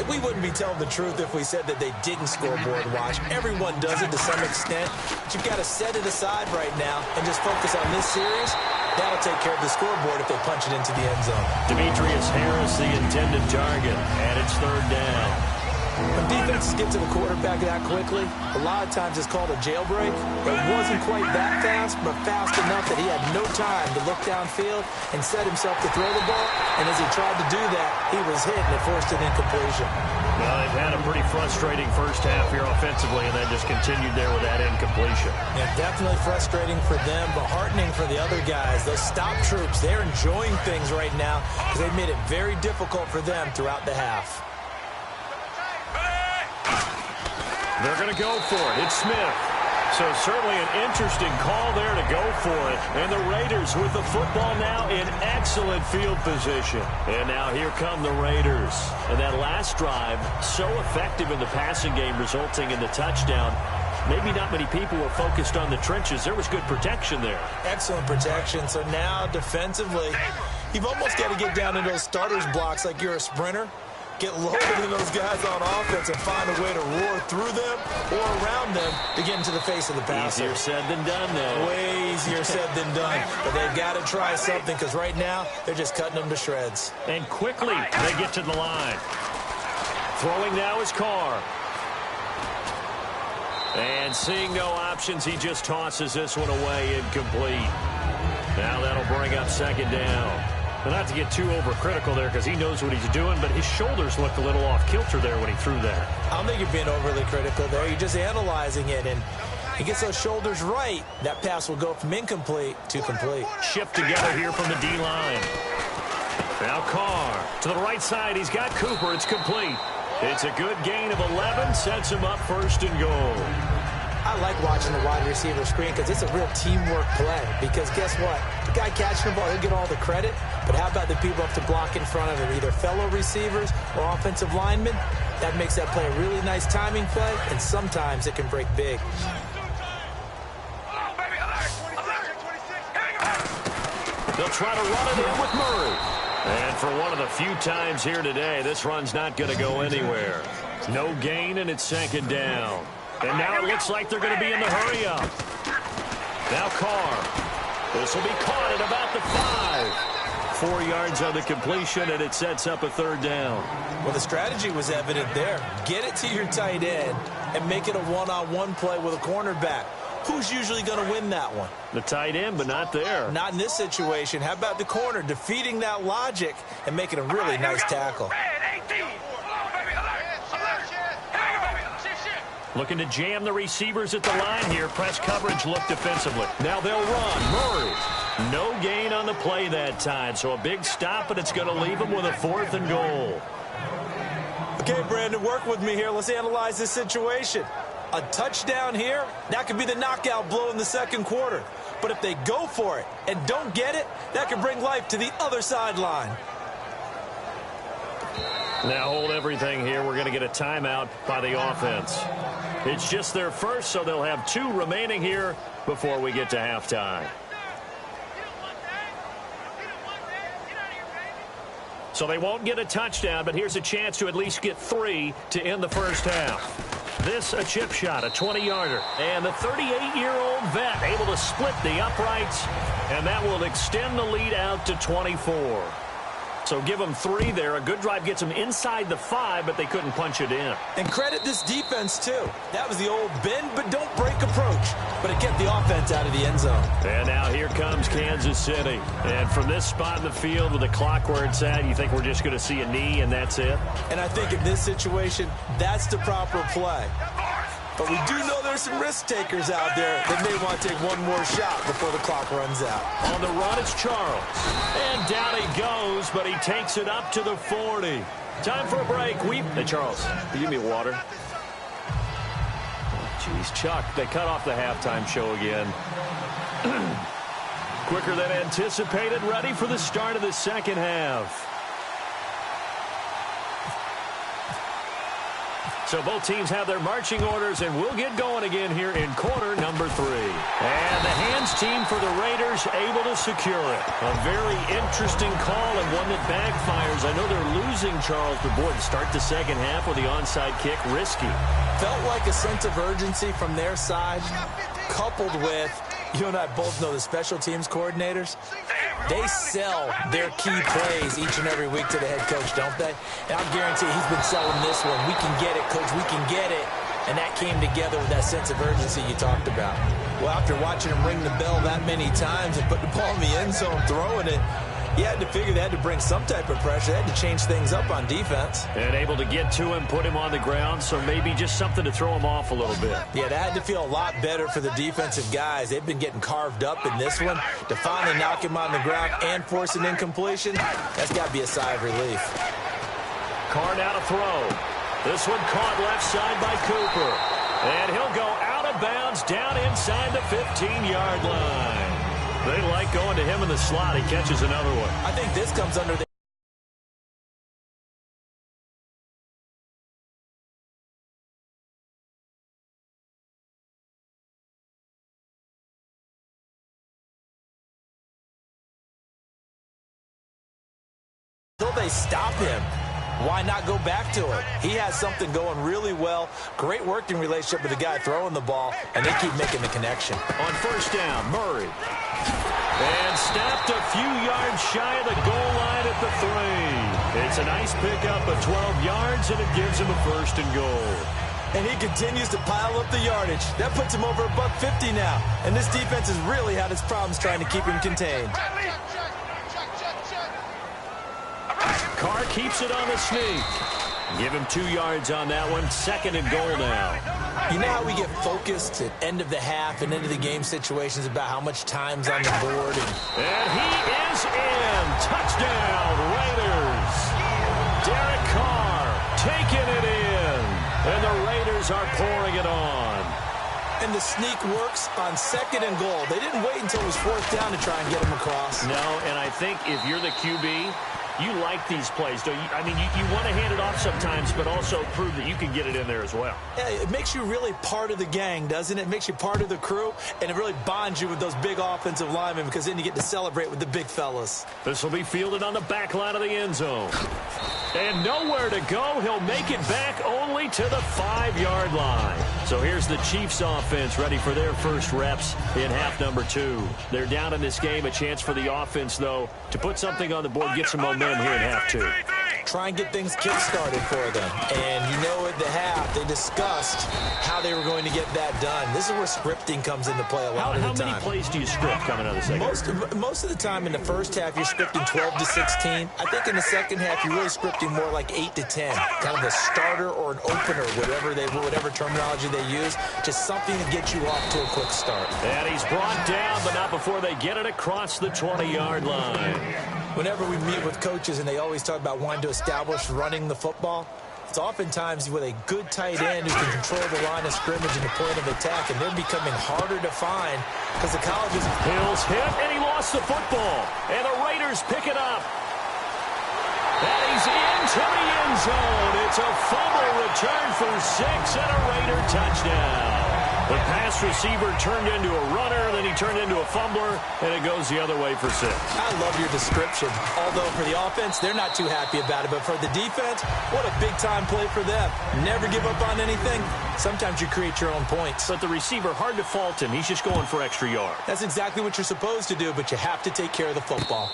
We wouldn't be telling the truth if we said that they didn't scoreboard watch. Everyone does it to some extent. But you've got to set it aside right now and just focus on this series. That'll take care of the scoreboard if they punch it into the end zone. Demetrius Harris, the intended target, and it's third down. When defenses get to the quarterback that quickly, a lot of times it's called a jailbreak. It wasn't quite that fast, but fast enough that he had no time to look downfield and set himself to throw the ball. And as he tried to do that, he was hit and it forced an incompletion. Well, they've had a pretty frustrating first half here offensively, and then just continued there with that incompletion. Yeah, definitely frustrating for them, but heartening for the other guys. Those stop troops, they're enjoying things right now because they've made it very difficult for them throughout the half. They're going to go for it. It's Smith. So certainly an interesting call there to go for it. And the Raiders with the football now in excellent field position. And now here come the Raiders. And that last drive, so effective in the passing game, resulting in the touchdown. Maybe not many people were focused on the trenches. There was good protection there. Excellent protection. So now defensively, you've almost got to get down into those starters blocks like you're a sprinter. Get loaded in those guys on offense and find a way to roar through them or around them to get into the face of the passer. Easier said than done, though. Way easier said than done. But they've got to try something because right now they're just cutting them to shreds. And quickly they get to the line. Throwing now is Carr. And seeing no options, he just tosses this one away incomplete. Now that'll bring up second down. Well, not to get too overcritical there because he knows what he's doing, but his shoulders looked a little off kilter there when he threw that. I don't think you're being overly critical there. You're just analyzing it, and he gets those shoulders right. That pass will go from incomplete to complete. Shift together here from the D-line. Now Carr to the right side. He's got Cooper. It's complete. It's a good gain of 11. Sets him up first and goal. I like watching the wide receiver screen because it's a real teamwork play. Because guess what? The guy catching the ball, he'll get all the credit. But how about the people up to block in front of him, either fellow receivers or offensive linemen? That makes that play a really nice timing play, and sometimes it can break big. They'll try to run it in with Murray. And for one of the few times here today, this run's not going to go anywhere. No gain, and it's second down. And now it looks like they're going to be in the hurry-up. Now Carr. This will be caught at about the 5. 4 yards on the completion, and it sets up a third down. Well, the strategy was evident there. Get it to your tight end and make it a one-on-one play with a cornerback. Who's usually going to win that one? The tight end, but not there. Not in this situation. How about the corner defeating that logic and making a really nice tackle? Looking to jam the receivers at the line here. Press coverage look defensively. Now they'll run. Murray. No gain on the play that time. So a big stop, but it's going to leave them with a 4th and goal. Okay, Brandon, work with me here. Let's analyze this situation. A touchdown here, that could be the knockout blow in the second quarter. But if they go for it and don't get it, that could bring life to the other sideline. Now hold everything here. We're going to get a timeout by the offense. It's just their first, so they'll have 2 remaining here before we get to halftime. So they won't get a touchdown, but here's a chance to at least get 3 to end the first half. This a chip shot, a 20-yarder. And the 38-year-old vet able to split the uprights, and that will extend the lead out to 24. So give them 3 there. A good drive gets them inside the 5, but they couldn't punch it in. And credit this defense, too. That was the old bend but don't break approach, but it kept the offense out of the end zone. And now here comes Kansas City. And from this spot in the field with the clock where it's at, you think we're just going to see a knee and that's it? And I think in this situation, that's the proper play. But we do know there's some risk takers out there that may want to take one more shot before the clock runs out. On the run, it's Charles. And down he goes, but he takes it up to the 40. Time for a break. Hey, Charles, can you give me water? Jeez, Chuck, they cut off the halftime show again. Quicker than anticipated, ready for the start of the second half. So both teams have their marching orders, and we'll get going again here in quarter number 3. And the hands team for the Raiders able to secure it. A very interesting call and one that backfires. I know they're losing, Charles, but boy, to start the second half with the onside kick, risky. Felt like a sense of urgency from their side, coupled with, you and I both know the special teams coordinators. They sell their key plays each and every week to the head coach, don't they? And I guarantee he's been selling this one. We can get it, coach. We can get it. And that came together with that sense of urgency you talked about. Well, after watching him ring the bell that many times and put the ball in the end zone, throwing it, you had to figure they had to bring some type of pressure. They had to change things up on defense. And able to get to him, put him on the ground, so maybe just something to throw him off a little bit. Yeah, that had to feel a lot better for the defensive guys. They've been getting carved up in this one. To finally knock him on the ground and force an incompletion, that's got to be a sigh of relief. Carr now to throw. This one caught left side by Cooper. And he'll go out of bounds down inside the 15-yard line. They like going to him in the slot. He catches another one. I think this comes under the... Until they stop him, why not go back to it? He has something going really well. Great working relationship with the guy throwing the ball, and they keep making the connection. On first down, Murray. And snapped a few yards shy of the goal line at the 3. It's a nice pickup of 12 yards, and it gives him a 1st and goal. And he continues to pile up the yardage. That puts him over $150 now. And this defense has really had its problems trying to keep him contained. Carr keeps it on the sneak. Give him 2 yards on that one. 2nd and goal now. You know how we get focused at end of the half and into the game situations about how much time's on the board? And he is in. Touchdown, Raiders. Derek Carr taking it in. And the Raiders are pouring it on. And the sneak works on 2nd and goal. They didn't wait until it was 4th down to try and get him across. No, and I think if you're the QB, you like these plays, don't you? I mean, you want to hand it off sometimes, but also prove that you can get it in there as well. Yeah, it makes you really part of the gang, doesn't it? It makes you part of the crew, and it really bonds you with those big offensive linemen because then you get to celebrate with the big fellas. This will be fielded on the back line of the end zone. And nowhere to go. He'll make it back only to the 5-yard line. So here's the Chiefs offense ready for their first reps in half number 2. They're down in this game. A chance for the offense, though, to put something on the board, get some momentum here in half 2. Try and get things kick-started for them. And you know at the half, they discussed how they were going to get that done. This is where scripting comes into play a lot of the time. How many plays do you script coming out of the second? Most of the time in the first half, you're scripting 12 to 16. I think in the second half, you're really scripting more like 8 to 10. Kind of a starter or an opener, whatever terminology they use. Just something to get you off to a quick start. And he's brought down, but not before they get it across the 20-yard line. Whenever we meet with coaches and they always talk about wanting to establish running the football, it's oftentimes with a good tight end who can control the line of scrimmage and the point of attack, and they're becoming harder to find because the colleges... Hill's hit, and he lost the football. And the Raiders pick it up. And he's into the end zone. It's a fumble return for 6 and a Raider touchdown. The pass receiver turned into a runner, then he turned into a fumbler, and it goes the other way for 6. I love your description. Although for the offense, they're not too happy about it. But for the defense, what a big-time play for them. Never give up on anything. Sometimes you create your own points. But the receiver, hard to fault him. He's just going for extra yards. That's exactly what you're supposed to do, but you have to take care of the football.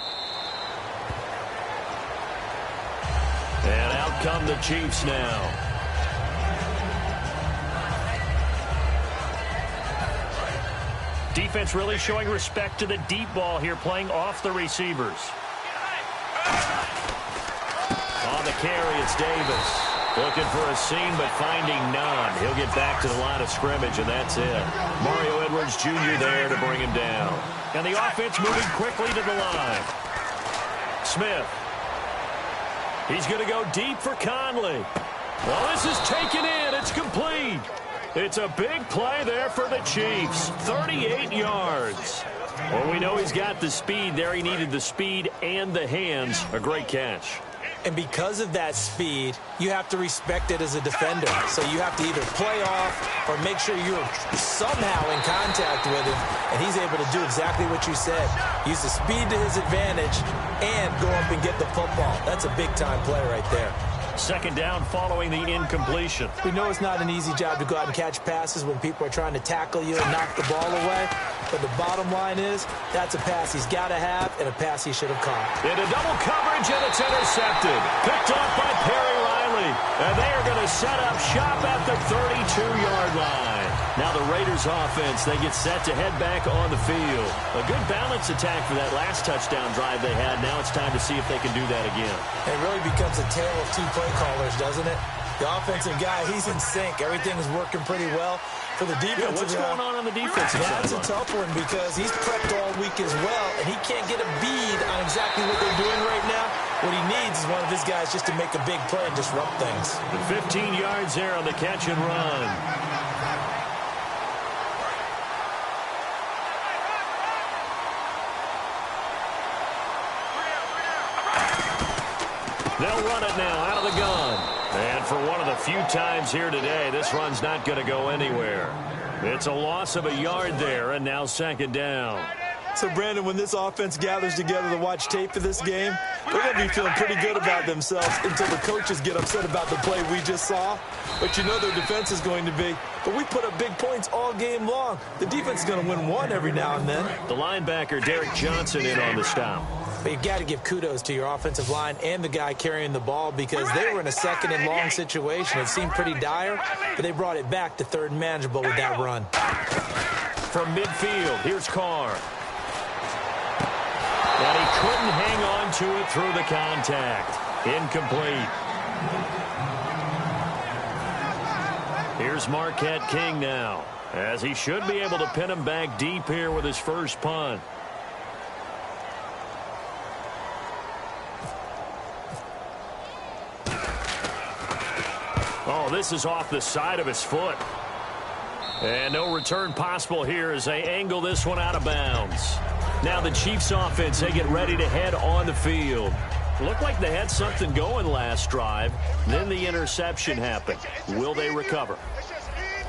And out come the Chiefs now. Defense really showing respect to the deep ball here, playing off the receivers. On the carry, it's Davis. Looking for a seam, but finding none. He'll get back to the line of scrimmage, and that's it. Mario Edwards Jr. there to bring him down. And the offense moving quickly to the line. Smith. He's going to go deep for Conley. Well, this is taken in. It's complete. It's a big play there for the Chiefs. 38 yards. Well, we know he's got the speed there. He needed the speed and the hands. A great catch. And because of that speed, you have to respect it as a defender. So you have to either play off or make sure you're somehow in contact with him, and he's able to do exactly what you said. Use the speed to his advantage and go up and get the football. That's a big-time play right there. Second down following the incompletion. We know it's not an easy job to go out and catch passes when people are trying to tackle you and knock the ball away. But the bottom line is, that's a pass he's got to have and a pass he should have caught. Into double coverage, and it's intercepted. Picked off by Perry Riley. And they are going to set up shop at the 32-yard line. Now the Raiders offense, they get set to head back on the field. A good balance attack for that last touchdown drive they had. Now it's time to see if they can do that again. It really becomes a tale of two play callers, doesn't it? The offensive guy, he's in sync. Everything is working pretty well. For the defensive what's going on the defensive side? That's a tough one because he's prepped all week as well, and he can't get a bead on exactly what they're doing right now. What he needs is one of his guys just to make a big play and disrupt things. 15 yards there on the catch and run. They'll run it now out of the gun. And for one of the few times here today, this run's not going to go anywhere. It's a loss of a yard there, and now second down. So, Brandon, when this offense gathers together to watch tape of this game, they're going to be feeling pretty good about themselves until the coaches get upset about the play we just saw. But you know their defense is going to be. But we put up big points all game long. The defense is going to win one every now and then. The linebacker, Derek Johnson, in on the stop. But you've got to give kudos to your offensive line and the guy carrying the ball because they were in a second and long situation. It seemed pretty dire, but they brought it back to third and manageable with that run. From midfield, here's Carr. And he couldn't hang on to it through the contact. Incomplete. Here's Marquette King now, as he should be able to pin him back deep here with his first punt. Oh, this is off the side of his foot. And no return possible here as they angle this one out of bounds. Now the Chiefs offense, they get ready to head on the field. Looked like they had something going last drive. Then the interception happened. Will they recover?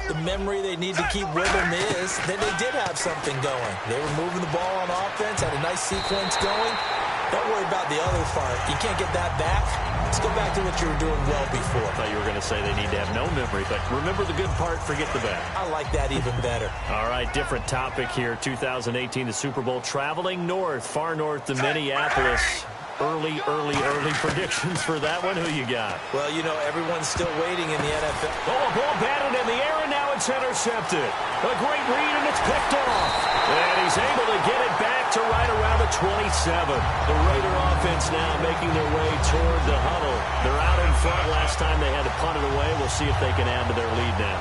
The memory they need to keep with them is that they did have something going. They were moving the ball on offense, had a nice sequence going. Don't worry about the other part. You can't get that back. Let's go back to what you were doing well before. I thought you were going to say they need to have no memory, but remember the good part, forget the bad. I like that even better. All right, different topic here. 2018, the Super Bowl, traveling north, far north to Minneapolis. Early predictions for that one. Who you got? Well, you know, everyone's still waiting in the NFL. Oh, a ball batted in the air, and now it's intercepted. A great read, and it's picked off. And he's able to get it back to right around the 27. The Raider offense now making their way toward the huddle. They're out in front. Last time they had to punt it away. We'll see if they can add to their lead now.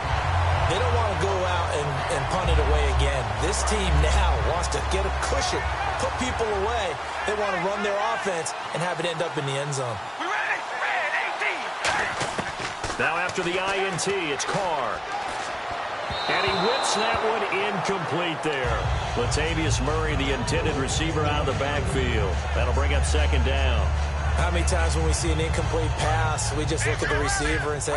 They don't want to go out and punt it away again. This team now wants to get a cushion, put people away. They want to run their offense and have it end up in the end zone. Now after the INT, it's Carr. And he whips that one incomplete there. Latavius Murray, the intended receiver, out of the backfield. That'll bring up second down. How many times when we see an incomplete pass, we just look at the receiver and say,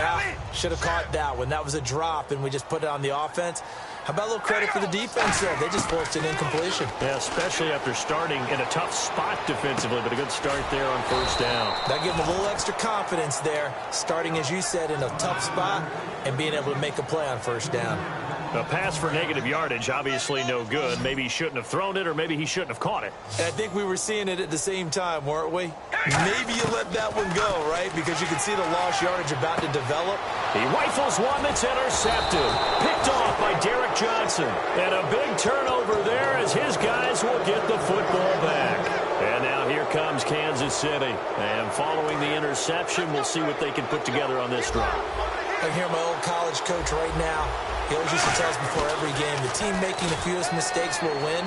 should have caught that one. That was a drop, and we just put it on the offense. How about a little credit for the defense there? They just forced an incompletion. Yeah, especially after starting in a tough spot defensively, but a good start there on first down. That gave them a little extra confidence there, starting, as you said, in a tough spot and being able to make a play on first down. A pass for negative yardage, obviously no good. Maybe he shouldn't have thrown it, or maybe he shouldn't have caught it. And I think we were seeing it at the same time, weren't we? Maybe you let that one go, right? Because you can see the lost yardage about to develop. He rifles one that's intercepted. Picked off by Derek Johnson. And a big turnover there as his guys will get the football back. And now here comes Kansas City. And following the interception, we'll see what they can put together on this drive. I hear my old college coach right now. He always used to tell us before every game, the team making the fewest mistakes will win.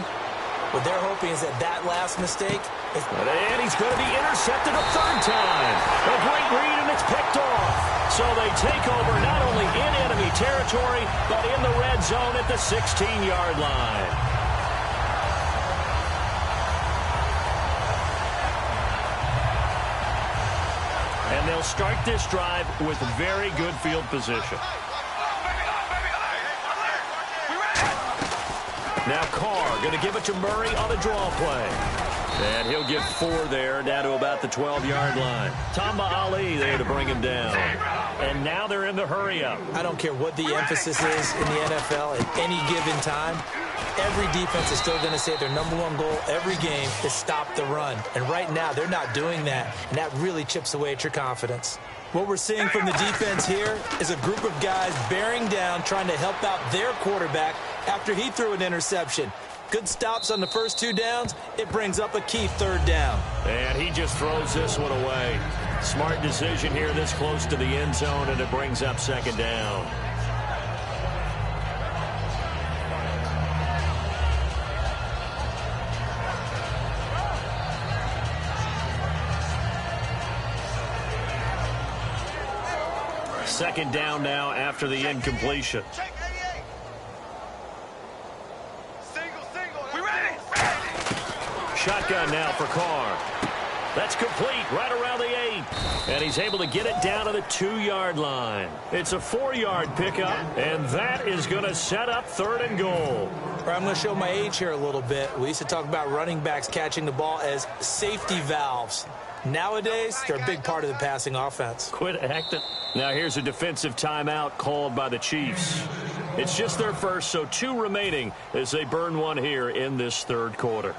What they're hoping is that last mistake is... And he's going to be intercepted a third time. A great read, and it's picked off. So they take over not only in enemy territory, but in the red zone at the 16-yard line. And they'll start this drive with very good field position. Now Carr going to give it to Murray on a draw play. And he'll get 4 there, down to about the 12-yard line. Tamba Ali there to bring him down. And now they're in the hurry-up. I don't care what the emphasis is in the NFL at any given time. Every defense is still going to say their #1 goal every game is stop the run. And right now, they're not doing that. And that really chips away at your confidence. What we're seeing from the defense here is a group of guys bearing down, trying to help out their quarterback after he threw an interception. Good stops on the first 2 downs. It brings up a key 3rd down. And he just throws this one away. Smart decision here this close to the end zone, and it brings up 2nd down. Second down now after the incompletion. Shotgun now for Carr. That's complete right around the 8. And he's able to get it down to the 2-yard line. It's a 4-yard pickup, and that is going to set up 3rd and goal. I'm going to show my age here a little bit. We used to talk about running backs catching the ball as safety valves. Nowadays, they're a big part of the passing offense. Quit acting. Now here's a defensive timeout called by the Chiefs. It's just their first, so 2 remaining as they burn one here in this 3rd quarter.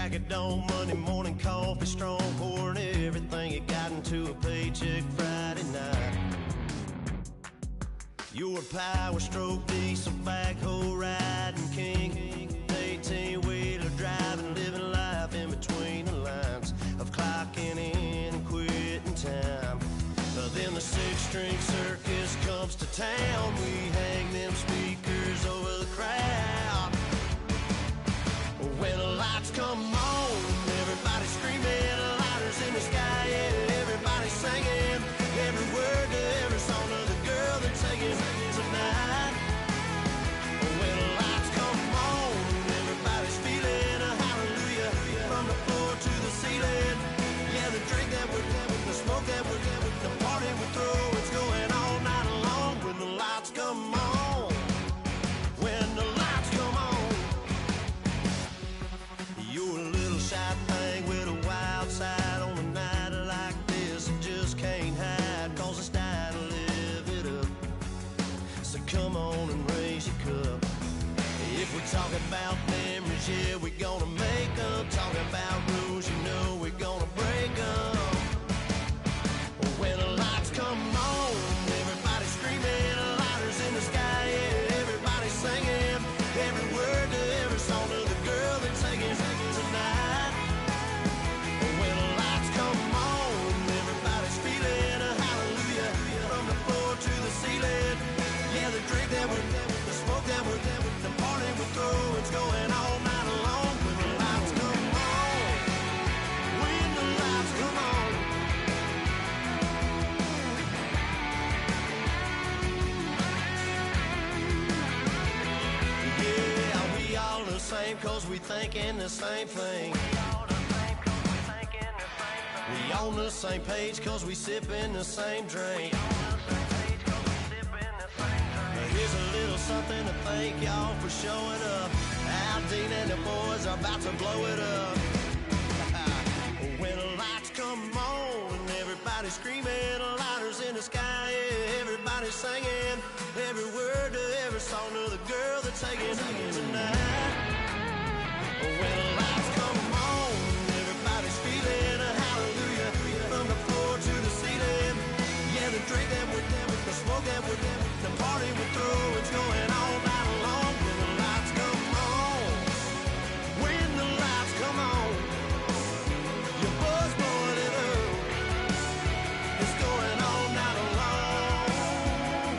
crack of dawn, Monday morning coffee, strong pouring everything you got into a paycheck Friday night. You're a power stroke, diesel backhoe riding king, 18-wheeler driving, living life in between the lines of clocking in and quitting time. Then the six-string circus comes to town. We hang them speakers over the crowd. When the lights come on, everybody screaming, lighters in the sky, yeah, everybody singing every word to every song of the girl they're taking tonight. When the lights come on, everybody's feeling a hallelujah from the floor to the ceiling. Yeah, the drink that we're having, the smoke that we're having, the party we throw, it's going all night long. When the lights come on, when the lights come on, you're a little shy thing with a wild side. On a night like this, you just can't hide, cause it's time to live it up. So come on and raise your cup. If we're talking about memories, yeah, we're gonna make them. Talking about rules, you know we're gonna break them. When the lights come on, everybody screaming, lighters in the sky, yeah, everybody singing every word to every song of the girl they're taking tonight. When the lights come on, everybody's feeling a hallelujah from the floor to the ceiling. Yeah, the drink that we're having, the smoke that we're having, the party we throw, it's going all night long. When the lights come on, when the lights come on. Yeah, we all the same cause we thinking the same thing. We on the same page cause we sipping the same drink. Here's a little something to thank y'all for showing up. Aldine and the boys are about to blow it up. When the lights come on, everybody's screaming, lighters in the sky, yeah, everybody's singing every word to every song of the girl they're taking tonight. When the lights come on, everybody's feeling a hallelujah from the floor to the ceiling. Yeah, the drink that we're having, the smoke that we're having, the party we throw, it's going all night long. When the lights come on, when the lights come on, your buzz blowing it up, it's going all night long.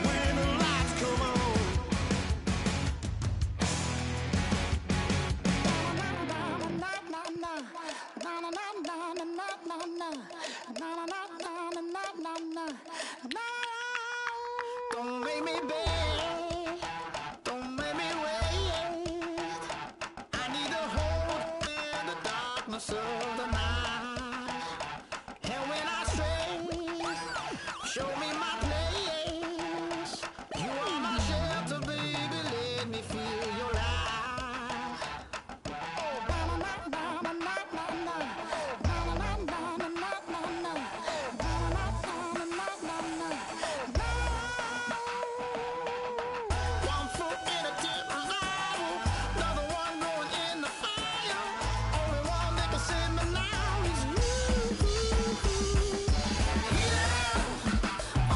When the lights come on. Don't make me beg, don't make me wait. I need a hold in the darkness of the night. And when I stray, show me my place. You are my shelter, baby, let me feel your light. Oh, na na na na na na na, na na na na na na na, na na na na na na. One foot in a deep revival, another one going in the fire. Only one that can save me now is you. Yeah.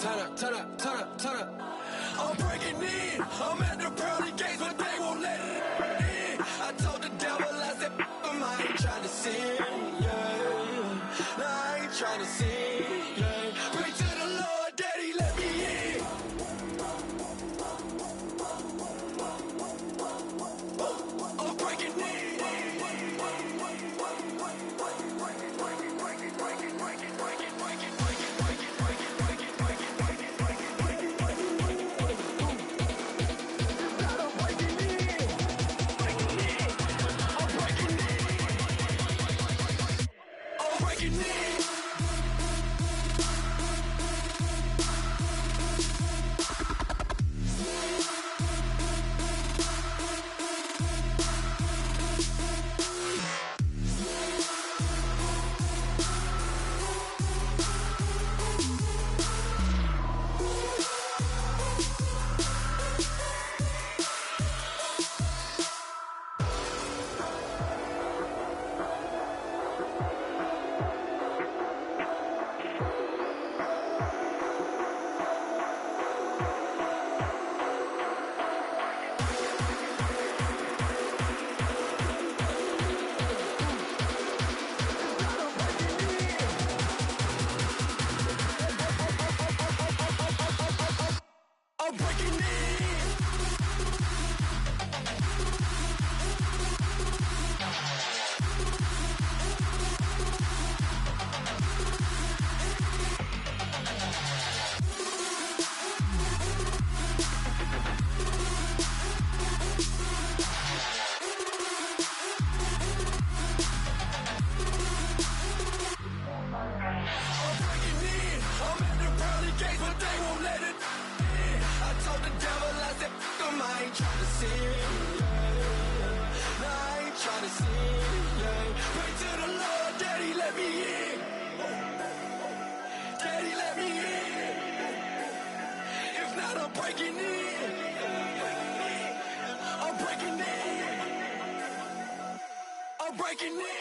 Turn up, turn up, turn up, turn up. I'm breaking in. I'm at the pearly gates, but they won't let it in. I told the devil, I said, I ain't trying to sin, yeah. No, I ain't trying to sin, yeah. Pray to the Lord, Daddy, let me in. I'm breaking in. sin, yeah. No, I ain't trying to sin, yeah. Pray to the Lord, Daddy, let me in. Daddy, let me in. If not, I'm breaking in. I'm breaking in. I'm breaking in.